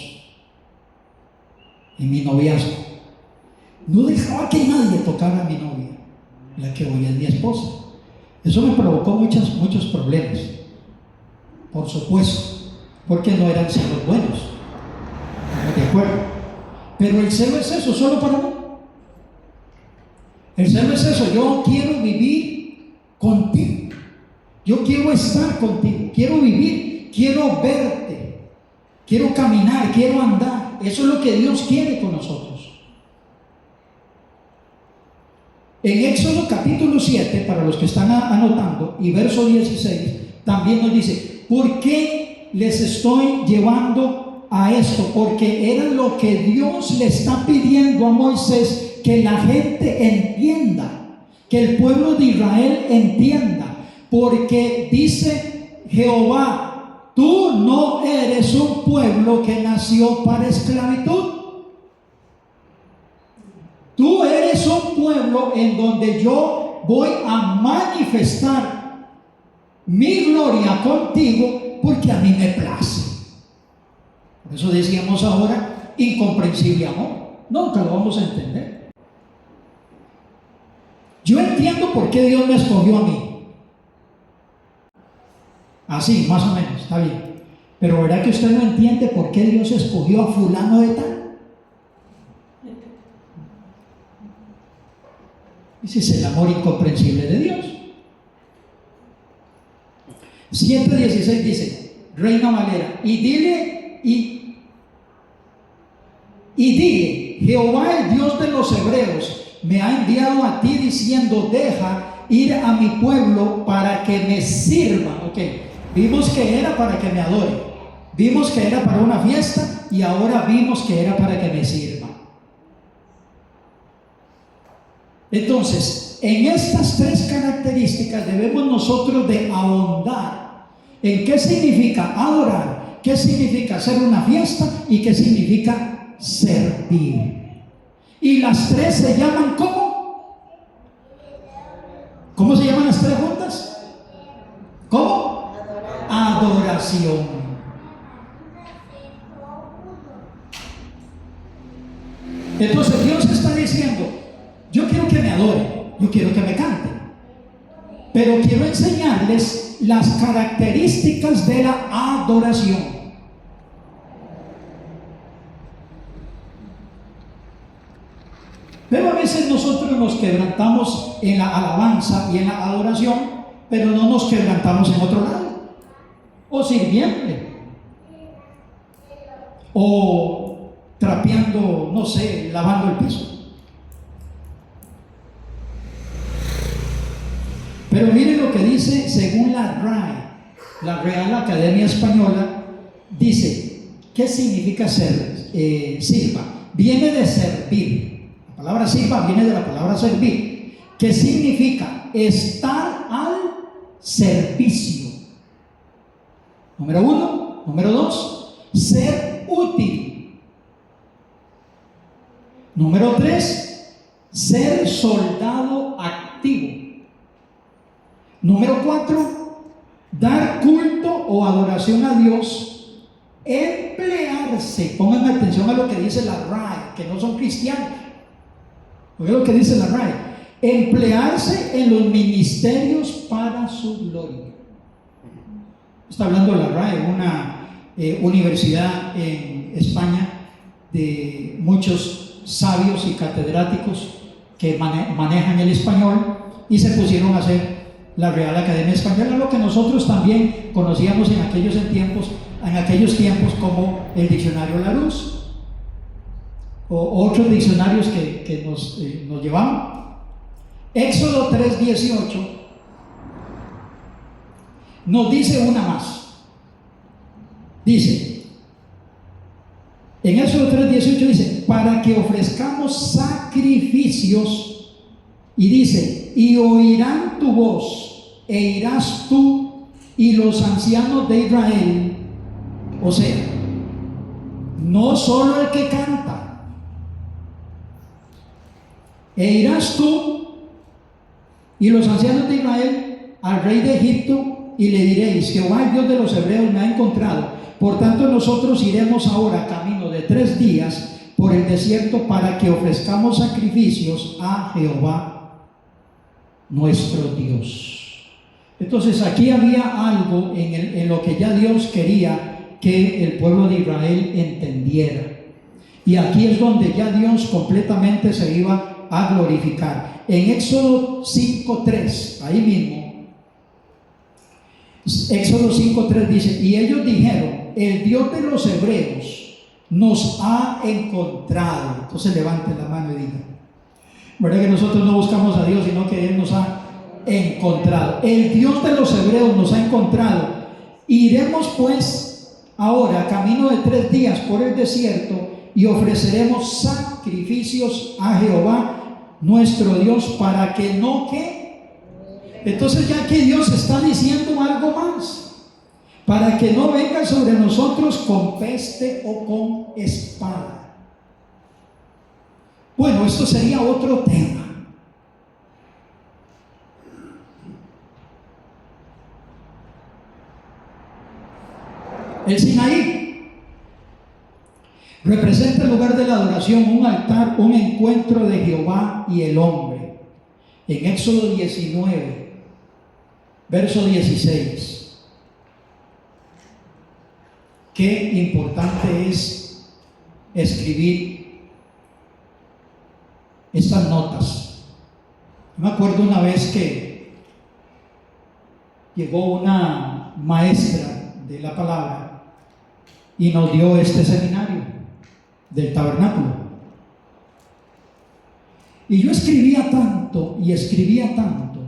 en mi noviazgo. No dejaba que nadie tocara a mi novia, la que hoy es mi esposa. Eso me provocó muchos problemas. por supuesto, porque no eran celos buenos, estamos de acuerdo. Pero el celo es eso, solo para mí. El celo es eso, yo quiero vivir contigo, yo quiero estar contigo, quiero vivir, quiero verte, quiero caminar, quiero andar. Eso es lo que Dios quiere con nosotros. En Éxodo capítulo 7, para los que están anotando, y verso 16, también nos dice: ¿por qué les estoy llevando a esto? Porque era lo que Dios le está pidiendo a Moisés, que la gente entienda, que el pueblo de Israel entienda, porque dice Jehová: tú no eres un pueblo que nació para esclavitud. Tú eres un pueblo en donde yo voy a manifestar mi gloria contigo, porque a mí me place. Por eso decíamos ahora, incomprensible amor. Nunca lo vamos a entender. Yo entiendo por qué Dios me escogió a mí. Así, más o menos, está bien. Pero ¿verdad que usted no entiende por qué Dios escogió a fulano de tal? Ese es el amor incomprensible de Dios. 7:16 dice, Reina Valera: y dile, Jehová, el Dios de los hebreos, me ha enviado a ti diciendo: deja ir a mi pueblo para que me sirva. Ok, vimos que era para que me adore, vimos que era para una fiesta, y ahora vimos que era para que me sirva. Entonces, en estas tres características debemos nosotros de ahondar en qué significa adorar, qué significa hacer una fiesta y qué significa servir. Y las tres se llaman ¿cómo? ¿Cómo se llaman las tres juntas? ¿Cómo? Adoración. Entonces Dios está diciendo: yo quiero que me adoren, yo quiero que me canten, pero quiero enseñarles las características de la adoración. Pero a veces nosotros nos quebrantamos en la alabanza y en la adoración, pero no nos quebrantamos en otro lado, o sirviendo, o trapeando, no sé, lavando el piso. Pero miren lo que dice según la RAE, la Real Academia Española. Dice, ¿qué significa sirva? Viene de servir. La palabra sirva viene de la palabra servir, que significa estar al servicio. Número uno. Número dos, ser útil. Número tres, ser soldado activo. Número 4, dar culto o adoración a Dios, emplearse. Pongan atención a lo que dice la RAE, que no son cristianos. Oigan lo que dice la RAE: emplearse en los ministerios para su gloria. Está hablando la RAE, una universidad en España de muchos sabios y catedráticos que manejan el español, y se pusieron a hacer la Real Academia Española, lo que nosotros también conocíamos en aquellos tiempos como el Diccionario Larousse o otros diccionarios que nos llevaban. Éxodo 3:18 nos dice una más. Dice, en Éxodo 3:18 dice: para que ofrezcamos sacrificios, y dice: y oirán tu voz, e irás tú y los ancianos de Israel. O sea, no solo el que canta. E irás tú y los ancianos de Israel al rey de Egipto, y le diréis: Jehová, el Dios de los hebreos, me ha encontrado. Por tanto, nosotros iremos ahora camino de 3 días por el desierto para que ofrezcamos sacrificios a Jehová nuestro Dios. Entonces aquí había algo en lo que ya Dios quería que el pueblo de Israel entendiera. Y aquí es donde ya Dios completamente se iba a glorificar. En Éxodo 5:3, ahí mismo, Éxodo 5:3 dice: y ellos dijeron, el Dios de los hebreos nos ha encontrado. Entonces levanten la mano y digan, ¿verdad que nosotros no buscamos a Dios, sino que Él nos ha encontrado? El Dios de los hebreos nos ha encontrado. Iremos pues ahora camino de 3 días por el desierto y ofreceremos sacrificios a Jehová nuestro Dios para que no que. Entonces ya que Dios está diciendo algo más, para que no venga sobre nosotros con peste o con espada. Bueno, esto sería otro tema. El Sinaí representa el lugar de la adoración, un altar, un encuentro de Jehová y el hombre. En Éxodo 19, verso 16. Qué importante es escribir estas notas. Me acuerdo una vez que llegó una maestra de la palabra y nos dio este seminario del tabernáculo. Y yo escribía tanto y escribía tanto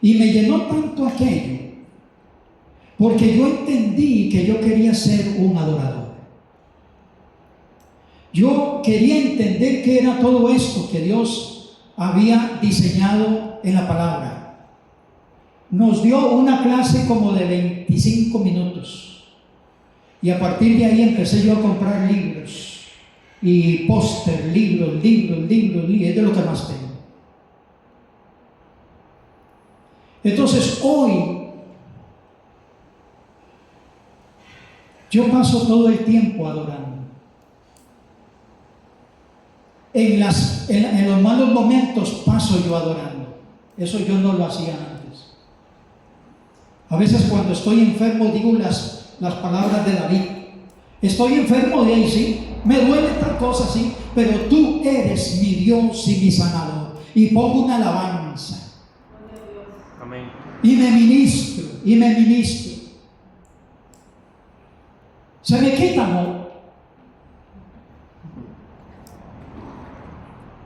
y me llenó tanto aquello, porque yo entendí que yo quería ser un adorador. Yo quería entender qué era todo esto que Dios había diseñado en la palabra. Nos dio una clase como de 25 minutos y a partir de ahí empecé yo a comprar libros y póster, libros, es de lo que más tengo. Entonces hoy yo paso todo el tiempo adorando. En los malos momentos paso yo adorando. Eso yo no lo hacía antes. A veces cuando estoy enfermo digo las palabras de David. Estoy enfermo de ahí, sí. Me duele tal cosa, sí. Pero tú eres mi Dios y mi sanador. Y pongo una alabanza. Amén. Y me ministro. Se me quita, ¿no?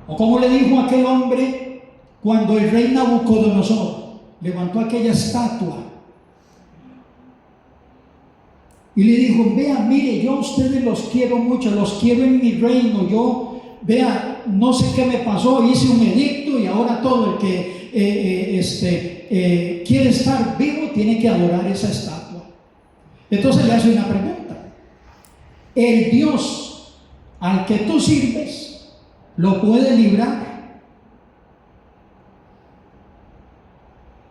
O como le dijo aquel hombre cuando el rey Nabucodonosor levantó aquella estatua y le dijo: vea, mire, yo a ustedes los quiero mucho, los quiero en mi reino, yo, vea, no sé qué me pasó, hice un edicto y ahora todo el que quiere estar vivo tiene que adorar esa estatua. Entonces le hace una pregunta: ¿el Dios al que tú sirves lo puede librar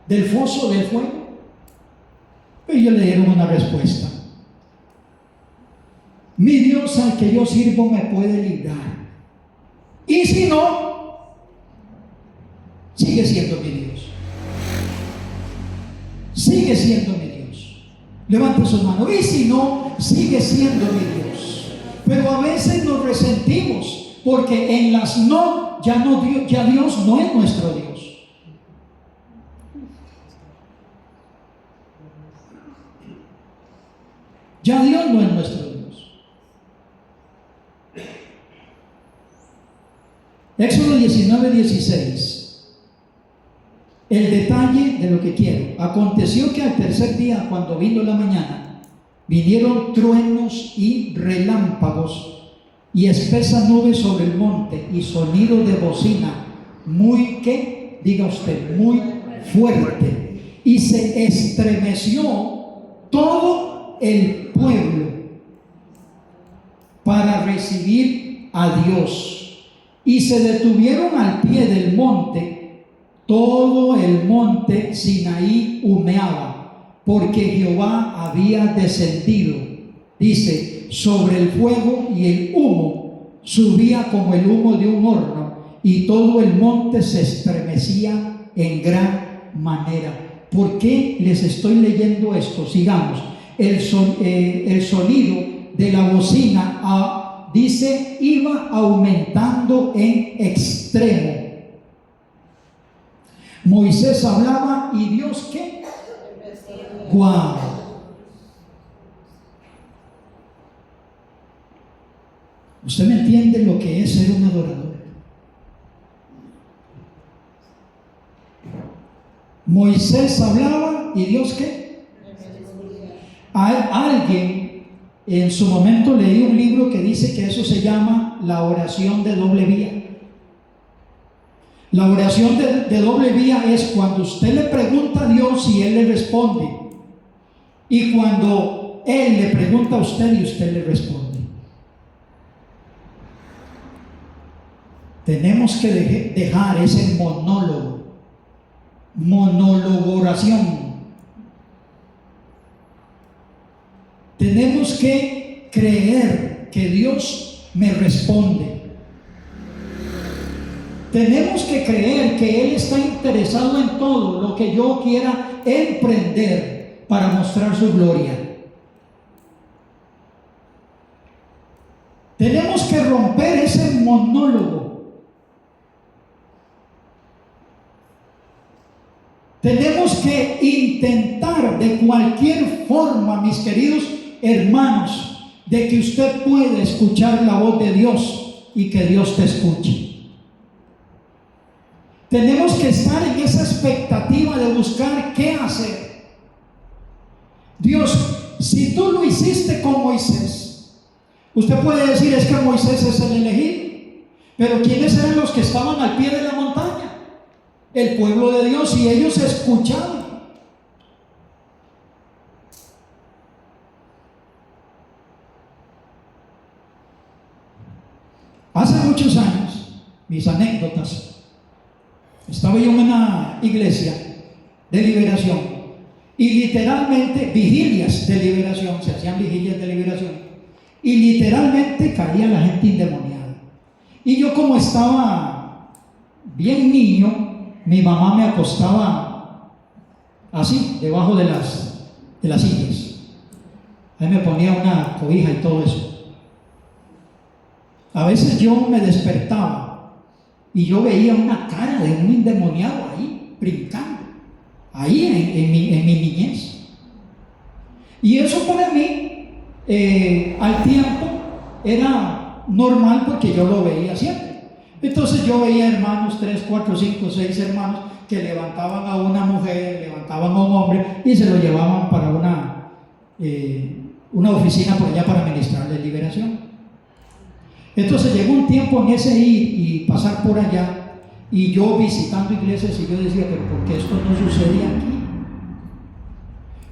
del foso del fuego? Y ellos le dieron una respuesta: mi Dios al que yo sirvo me puede librar, y si no, sigue siendo mi Dios, sigue siendo mi Dios. Levanta su mano. Y si no, sigue siendo mi Dios. Pero a veces nos resentimos porque en las no, ya Dios no es nuestro Dios. Ya Dios no es nuestro Dios. Éxodo 19:16. El detalle de lo que quiero. Aconteció que al tercer día, cuando vino la mañana, vinieron truenos y relámpagos y espesas nubes sobre el monte y sonido de bocina muy, ¿qué? Diga usted, muy fuerte. Y se estremeció todo el pueblo para recibir a Dios. Y se detuvieron al pie del monte. Todo el monte Sinaí humeaba, porque Jehová había descendido, dice, sobre el fuego, y el humo subía como el humo de un horno, y todo el monte se estremecía en gran manera. ¿por qué les estoy leyendo esto? Sigamos. El sonido de la bocina, dice, iba aumentando en extremo. Moisés hablaba y Dios, ¿qué? ¡Guau! ¿Usted me entiende lo que es ser un adorador? Moisés hablaba y Dios, ¿qué? Alguien en su momento leí un libro que dice que eso se llama la oración de doble vía. La oración de doble vía es cuando usted le pregunta a Dios y Él le responde, y cuando Él le pregunta a usted y usted le responde. Tenemos que dejar ese monólogo oración. Tenemos que creer que Dios me responde. Tenemos que creer que Él está interesado en todo lo que yo quiera emprender para mostrar su gloria. Tenemos que romper ese monólogo. Tenemos que intentar de cualquier forma, mis queridos hermanos, de que usted pueda escuchar la voz de Dios y que Dios te escuche. Tenemos que estar en esa expectativa de buscar qué hacer. Dios, si tú lo hiciste con Moisés, usted puede decir, es que Moisés es el elegido, pero ¿quiénes eran los que estaban al pie de la montaña? El pueblo de Dios, y ellos escuchaban. Hace muchos años, mis anécdotas, estaba yo en una iglesia de liberación y literalmente vigilias de liberación, se hacían vigilias de liberación y literalmente caía la gente endemoniada. Y yo, como estaba bien niño, mi mamá me acostaba así, debajo de las sillas. Ahí me ponía una cobija y todo eso. A veces yo me despertaba y yo veía una cara de un endemoniado ahí, brincando, ahí en mi niñez. Y eso para mí, al tiempo, era normal porque yo lo veía siempre. Entonces yo veía hermanos, 3, 4, 5, 6 hermanos, que levantaban a una mujer, levantaban a un hombre y se lo llevaban para una oficina por allá para ministrarle liberación. Entonces llegó un tiempo en ese ir y pasar por allá, y yo visitando iglesias, y yo decía, pero ¿por qué esto no sucede aquí?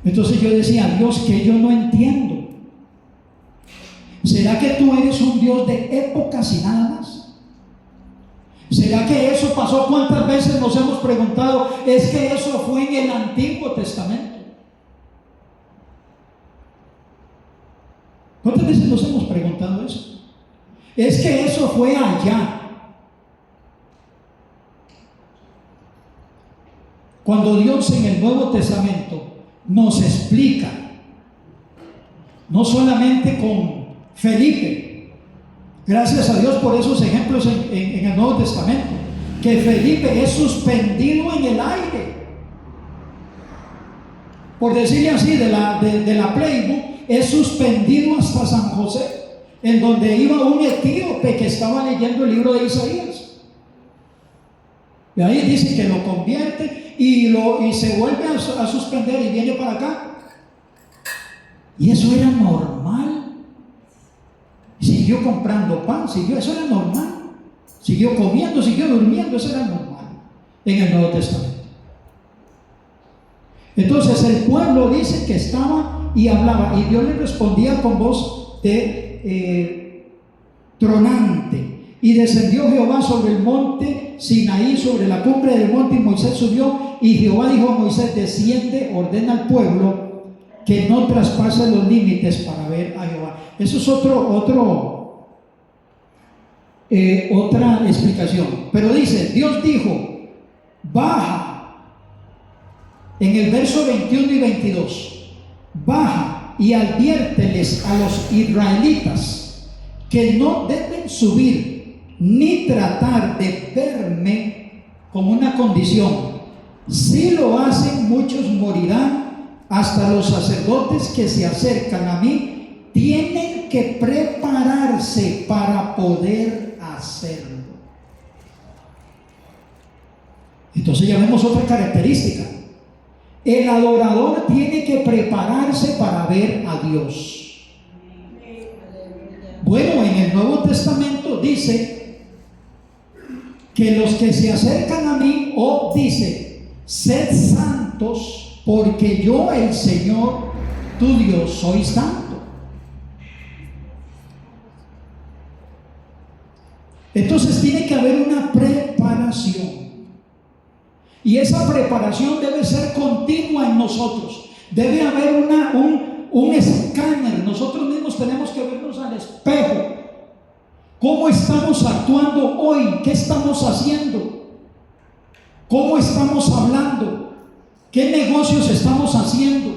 Entonces yo decía, Dios, que yo no entiendo. ¿Será que tú eres un Dios de épocas y nada más? ¿Será que eso pasó? ¿Cuántas veces nos hemos preguntado? Es que eso fue en el Antiguo Testamento. ¿Cuántas veces nos hemos preguntado eso? Es que eso fue allá. Cuando Dios en el Nuevo Testamento nos explica, no solamente con Felipe, gracias a Dios por esos ejemplos en el Nuevo Testamento, que Felipe es suspendido en el aire, por decirle así, de la Playbook, es suspendido hasta San José, en donde iba un etíope que estaba leyendo el libro de Isaías. Y ahí dice que lo convierte y se vuelve a suspender y viene para acá. Y eso era normal. Siguió comprando pan, eso era normal. Siguió comiendo, siguió durmiendo, eso era normal en el Nuevo Testamento. Entonces el pueblo dice que estaba y hablaba, y Dios le respondía con voz de tronante. Y descendió Jehová sobre el monte Sinaí, sobre la cumbre del monte, y Moisés subió, y Jehová dijo a Moisés, desciende, ordena al pueblo que no traspase los límites para ver a Jehová. Eso es otra explicación. Pero dice, Dios dijo, baja en el verso 21 y 22, baja y adviérteles a los israelitas que no deben subir ni tratar de verme como una condición. Si lo hacen, muchos morirán, hasta los sacerdotes que se acercan a mí tienen que prepararse para poder hacerlo. Entonces ya vemos otra característica. El adorador tiene que prepararse para ver a Dios. Bueno, en el Nuevo Testamento dice que los que se acercan a mí, o dice, sed santos, porque yo, el Señor, tu Dios, soy santo. Entonces tiene que haber una preparación. Y esa preparación debe ser continua en nosotros. Debe haber un escáner. Nosotros mismos tenemos que vernos al espejo. ¿Cómo estamos actuando hoy? ¿Qué estamos haciendo? ¿Cómo estamos hablando? ¿Qué negocios estamos haciendo?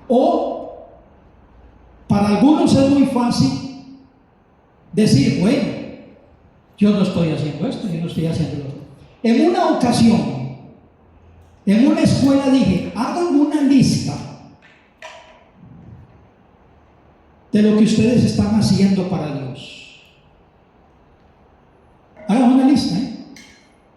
O para algunos es muy fácil decir, bueno, yo no estoy haciendo esto, yo no estoy haciendo lo otro. En una ocasión, en una escuela dije, hagan una lista de lo que ustedes están haciendo para Dios. Hagan una lista,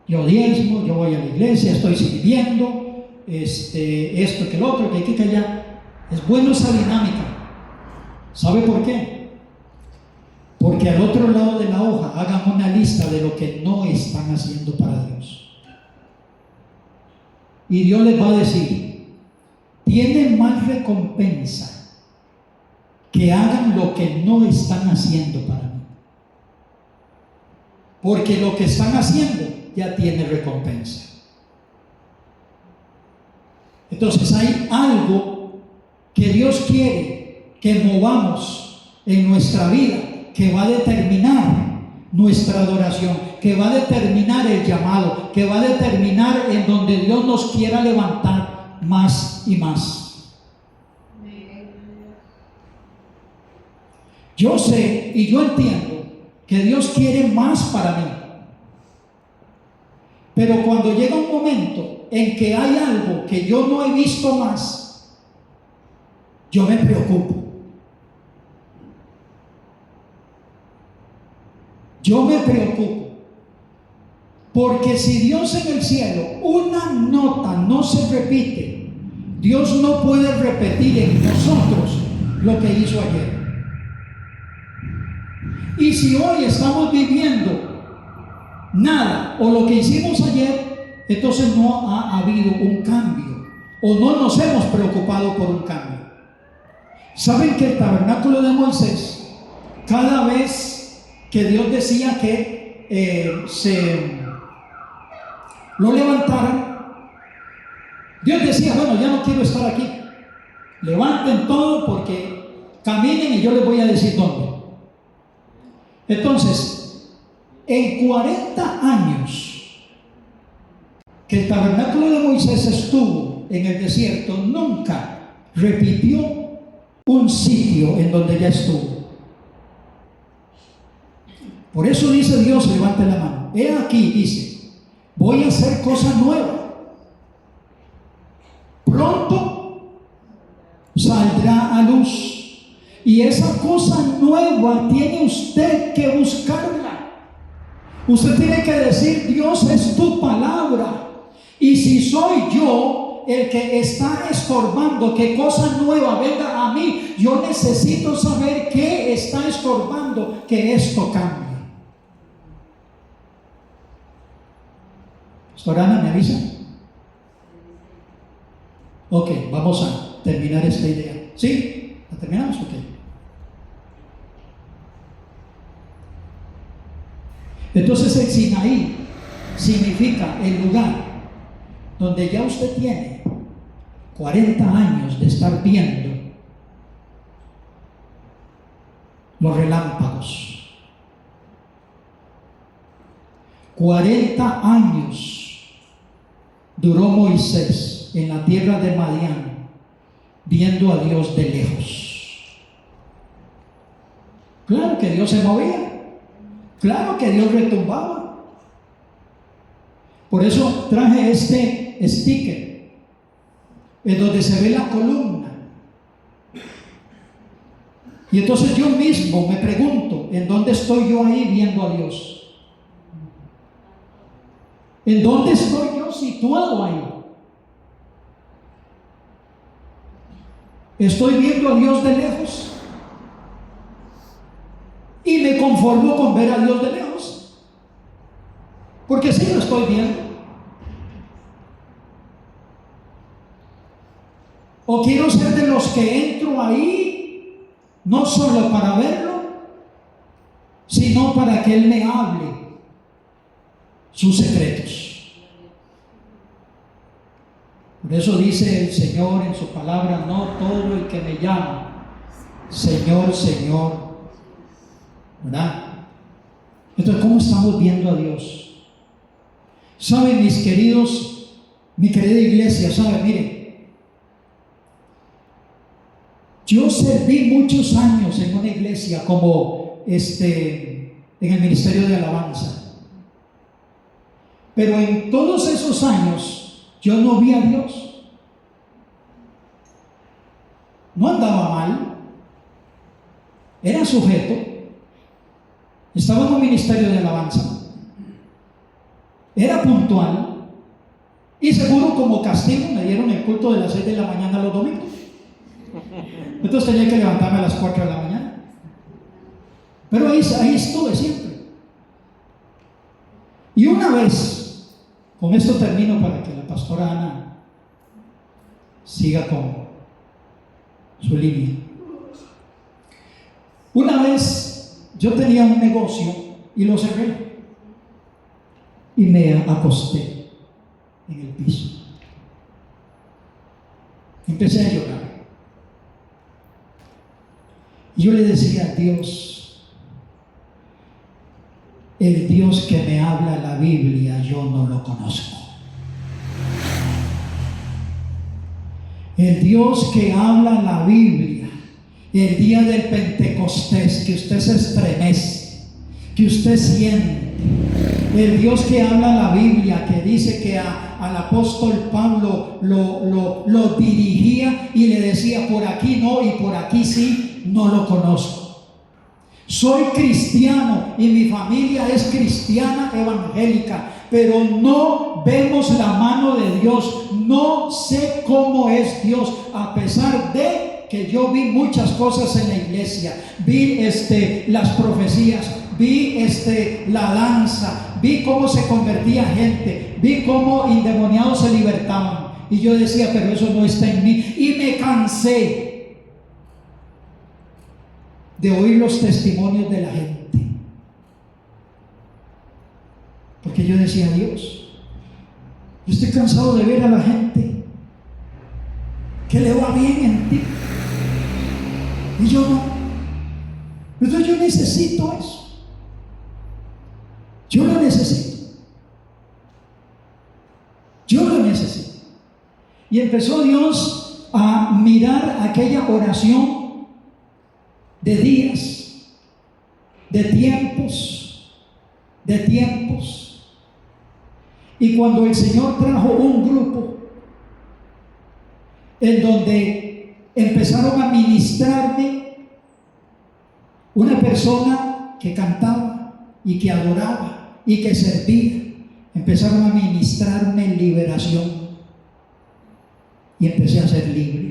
Yo diezmo, yo voy a la iglesia, estoy sirviendo, esto que lo otro, que aquí, que allá. Es bueno esa dinámica. ¿Sabe por qué? Porque al otro lado de la hoja hagan una lista de lo que no están haciendo para Dios. Y Dios les va a decir, tienen más recompensa que hagan lo que no están haciendo para mí. Porque lo que están haciendo ya tiene recompensa. Entonces hay algo que Dios quiere que movamos en nuestra vida, que va a determinar nuestra adoración, que va a determinar el llamado, que va a determinar en donde Dios nos quiera levantar más y más. Yo sé y yo entiendo que Dios quiere más para mí, pero cuando llega un momento en que hay algo que yo no he visto más, yo me preocupo. Yo me preocupo, porque si Dios en el cielo una nota no se repite, Dios no puede repetir en nosotros lo que hizo ayer. Y si hoy estamos viviendo nada o lo que hicimos ayer, entonces no ha habido un cambio o no nos hemos preocupado por un cambio. ¿Saben que el tabernáculo de Moisés, cada vez que Dios decía que se lo levantaran, Dios decía, bueno, ya no quiero estar aquí, levanten todo porque caminen y yo les voy a decir dónde? Entonces, en 40 años que el tabernáculo de Moisés estuvo en el desierto, nunca repitió un sitio en donde ya estuvo. Por eso dice Dios, levante la mano. He aquí, dice, voy a hacer cosa nueva. Pronto saldrá a luz. Y esa cosa nueva tiene usted que buscarla. Usted tiene que decir, Dios, es tu palabra. Y si soy yo el que está estorbando que cosa nueva venga a mí, yo necesito saber qué está estorbando que esto cambie. Pastor Ana, ¿me avisa? Ok, vamos a terminar esta idea. ¿Sí? ¿La terminamos? Ok. Entonces el Sinaí significa el lugar donde ya usted tiene 40 años de estar viendo los relámpagos. 40 años duró Moisés en la tierra de Madián, viendo a Dios de lejos? Claro que Dios se movía, claro que Dios retumbaba. Por eso traje este sticker, en donde se ve la columna. Y entonces yo mismo me pregunto, ¿en dónde estoy yo ahí viendo a Dios? ¿En dónde estoy yo situado ahí? ¿Estoy viendo a Dios de lejos? Y me conformo con ver a Dios de lejos, porque sí lo estoy viendo. O quiero ser de los que entro ahí, no solo para verlo, sino para que Él me hable sus secretos. Por eso dice el Señor en su palabra: no todo el que me llama Señor, Señor, ¿verdad? Entonces, ¿cómo estamos viendo a Dios? Saben, mis queridos, mi querida iglesia, saben, miren, yo serví muchos años en una iglesia como en el ministerio de alabanza, pero en todos esos años yo no vi a Dios. No andaba mal, era sujeto, estaba en un ministerio de alabanza, era puntual, y seguro como castigo me dieron el culto de las 6 de la mañana los domingos. Entonces tenía que levantarme a las 4 de la mañana. Pero ahí estuve siempre. Y una vez, con esto termino para que la pastora Ana siga con su línea. Una vez yo tenía un negocio y lo cerré y me acosté en el piso. Empecé a llorar. Y yo le decía a Dios: el Dios que me habla la Biblia, yo no lo conozco. El Dios que habla la Biblia, el día del Pentecostés, que usted se estremece, que usted siente. El Dios que habla la Biblia, que dice que al apóstol Pablo lo dirigía y le decía: por aquí no y por aquí sí, no lo conozco. Soy cristiano y mi familia es cristiana evangélica, pero no vemos la mano de Dios. No sé cómo es Dios, a pesar de que yo vi muchas cosas en la iglesia. Vi las profecías, vi la danza, vi cómo se convertía gente, vi cómo endemoniados se libertaban. Y yo decía: pero eso no está en mí. Y me cansé de oír los testimonios de la gente, porque yo decía: Dios, yo estoy cansado de ver a la gente que le va bien en ti y yo no. Entonces yo necesito eso, yo lo necesito, yo lo necesito. Y empezó Dios a mirar aquella oración de días, de tiempos, y cuando el Señor trajo un grupo en donde empezaron a ministrarme, una persona que cantaba y que adoraba y que servía, empezaron a ministrarme liberación y empecé a ser libre.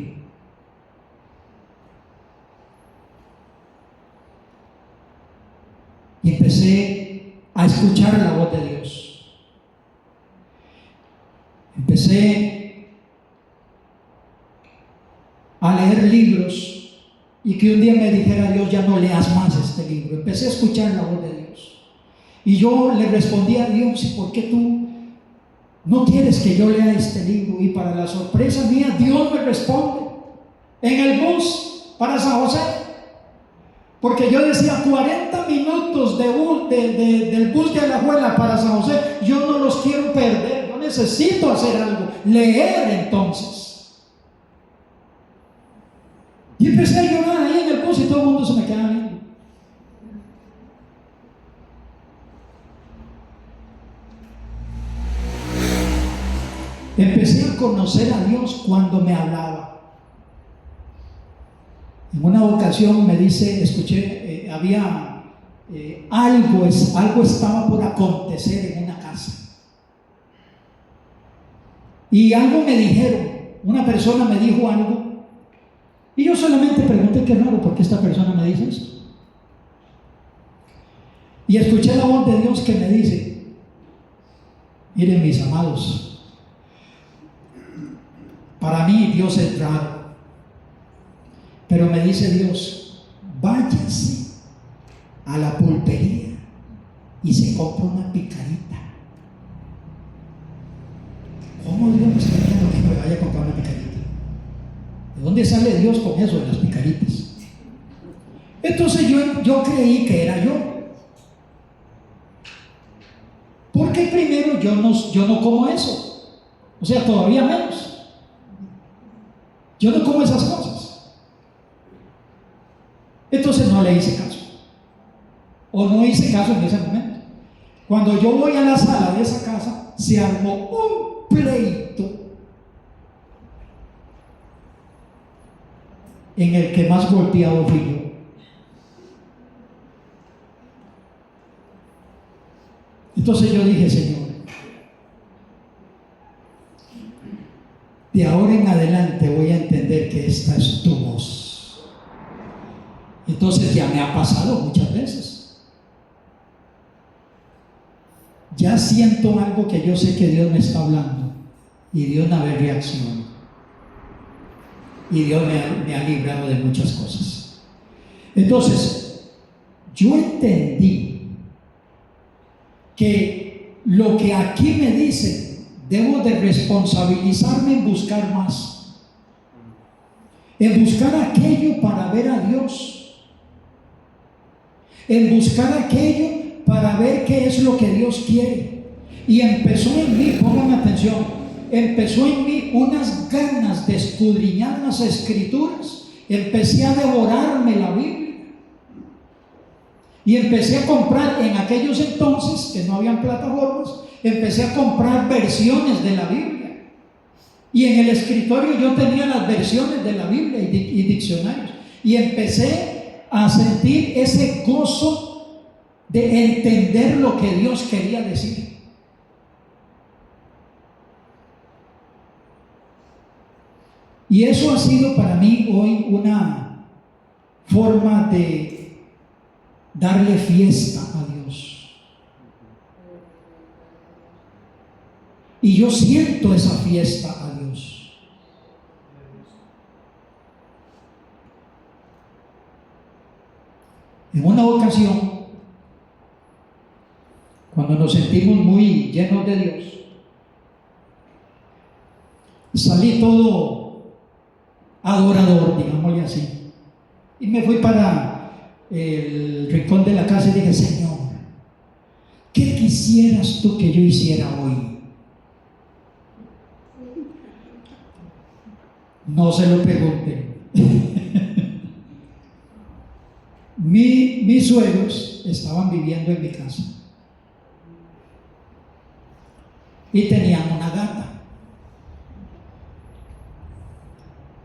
Y empecé a escuchar la voz de Dios. Empecé a leer libros y que un día me dijera Dios: ya no leas más este libro. Empecé a escuchar la voz de Dios. Y yo le respondí a Dios: ¿y por qué tú no quieres que yo lea este libro? Y para la sorpresa mía, Dios me responde en el bus para San José. Porque yo decía: 40 minutos del bus de Alajuela para San José, yo no los quiero perder. Yo necesito hacer algo, leer entonces. Y empecé a llorar ahí en el bus y todo el mundo se me quedaba viendo. Empecé a conocer a Dios cuando me hablaba. En una ocasión me dice, escuché, había algo estaba por acontecer en una casa. Y algo me dijeron, una persona me dijo algo, y yo solamente pregunté, qué raro, ¿por qué esta persona me dice esto? Y escuché la voz de Dios que me dice, miren mis amados, para mí Dios es raro, pero me dice Dios, váyase a la pulpería y se compra una picarita. ¿Cómo Dios me está diciendo que me vaya a comprar una picarita? ¿De dónde sale Dios con eso de las picaritas? Entonces yo creí que era yo, porque primero yo no como eso, o sea, todavía menos. Yo no como esas cosas. Entonces no le hice caso. O no hice caso en ese momento. Cuando yo voy a la sala de esa casa, se armó un pleito en el que más golpeado fui yo. Entonces yo dije, Señor, de ahora en adelante voy a entender que esta es tu voz. Entonces ya me ha pasado muchas veces. Ya siento algo que yo sé que Dios me está hablando y de una vez reacciono. Y Dios me ha librado de muchas cosas. Entonces, yo entendí que lo que aquí me dicen, debo de responsabilizarme en buscar más, en buscar aquello para ver a Dios, en buscar aquello para ver qué es lo que Dios quiere. Y empezó en mí, pónganme atención, empezó en mí unas ganas de escudriñar las Escrituras. Empecé a devorarme la Biblia y empecé a comprar, en aquellos entonces que no habían plataformas, empecé a comprar versiones de la Biblia, y en el escritorio yo tenía las versiones de la Biblia y diccionarios, y empecé a sentir ese gozo de entender lo que Dios quería decir. Y eso ha sido para mí hoy una forma de darle fiesta a Dios. Y yo siento esa fiesta a Dios. En una ocasión, cuando nos sentimos muy llenos de Dios, salí todo adorador, digámosle así, y me fui para el rincón de la casa y dije, Señor, ¿qué quisieras tú que yo hiciera hoy? No se lo pregunten. Mis suegros estaban viviendo en mi casa y tenían una gata,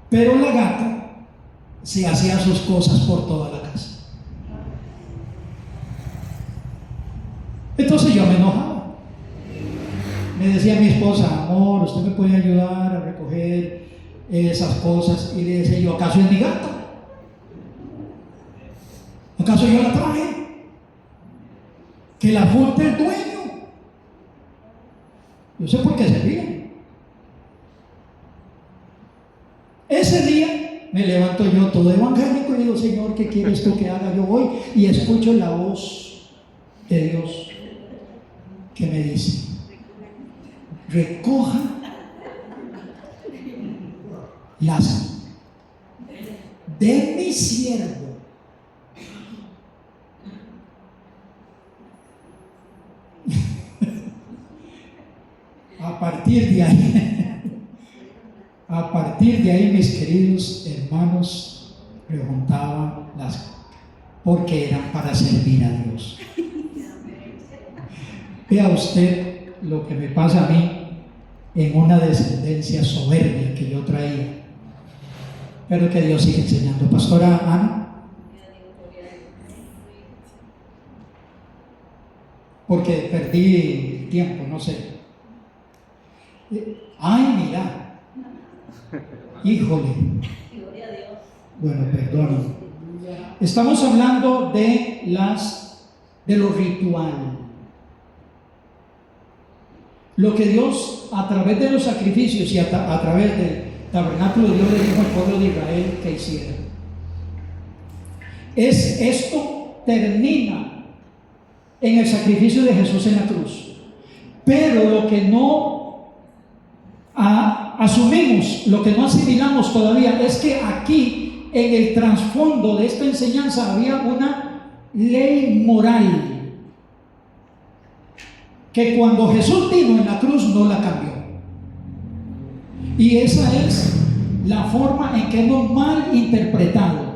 pero la gata se hacía sus cosas por toda la casa. Entonces yo me enojaba. Me decía mi esposa, amor, ¿usted me puede ayudar a recoger esas cosas? Y le decía yo, ¿acaso es mi gata? ¿Acaso yo la traje? Que la junte el dueño. Yo sé por qué se ríen. Ese día me levanto yo todo evangélico y digo, Señor, ¿qué quieres tú que haga? Yo voy y escucho la voz de Dios que me dice, recoja las de mi siervo. A partir de ahí, a partir de ahí, mis queridos hermanos, preguntaban porque eran para servir a Dios. Vea usted lo que me pasa a mí en una descendencia soberbia que yo traía, pero que Dios sigue enseñando. Pastora Ana, porque perdí tiempo, no sé. Ay, mira, híjole. Bueno, perdón. Estamos hablando de lo ritual. Lo que Dios, a través de los sacrificios y a través del tabernáculo, Dios le dijo al pueblo de Israel que hiciera. Esto termina en el sacrificio de Jesús en la cruz. Pero lo que no asumimos, lo que no asimilamos todavía, es que aquí, en el trasfondo de esta enseñanza, había una ley moral que cuando Jesús vino en la cruz no la cambió. Y esa es la forma en que hemos mal interpretado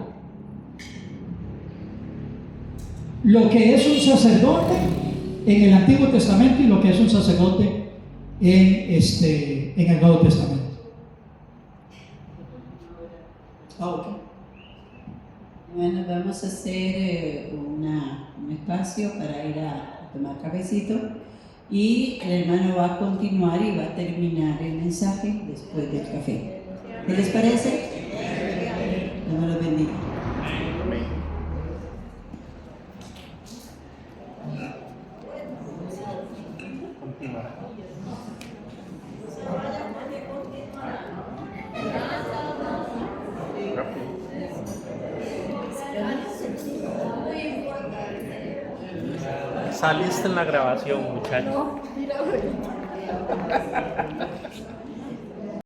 lo que es un sacerdote en el Antiguo Testamento y lo que es un sacerdote en el Nuevo Testamento. Okay. Bueno, vamos a hacer un espacio para ir a tomar cafecito y el hermano va a continuar y va a terminar el mensaje después del café. ¿Qué les parece? Dios me lo bendiga. Saliste en la grabación, muchacho.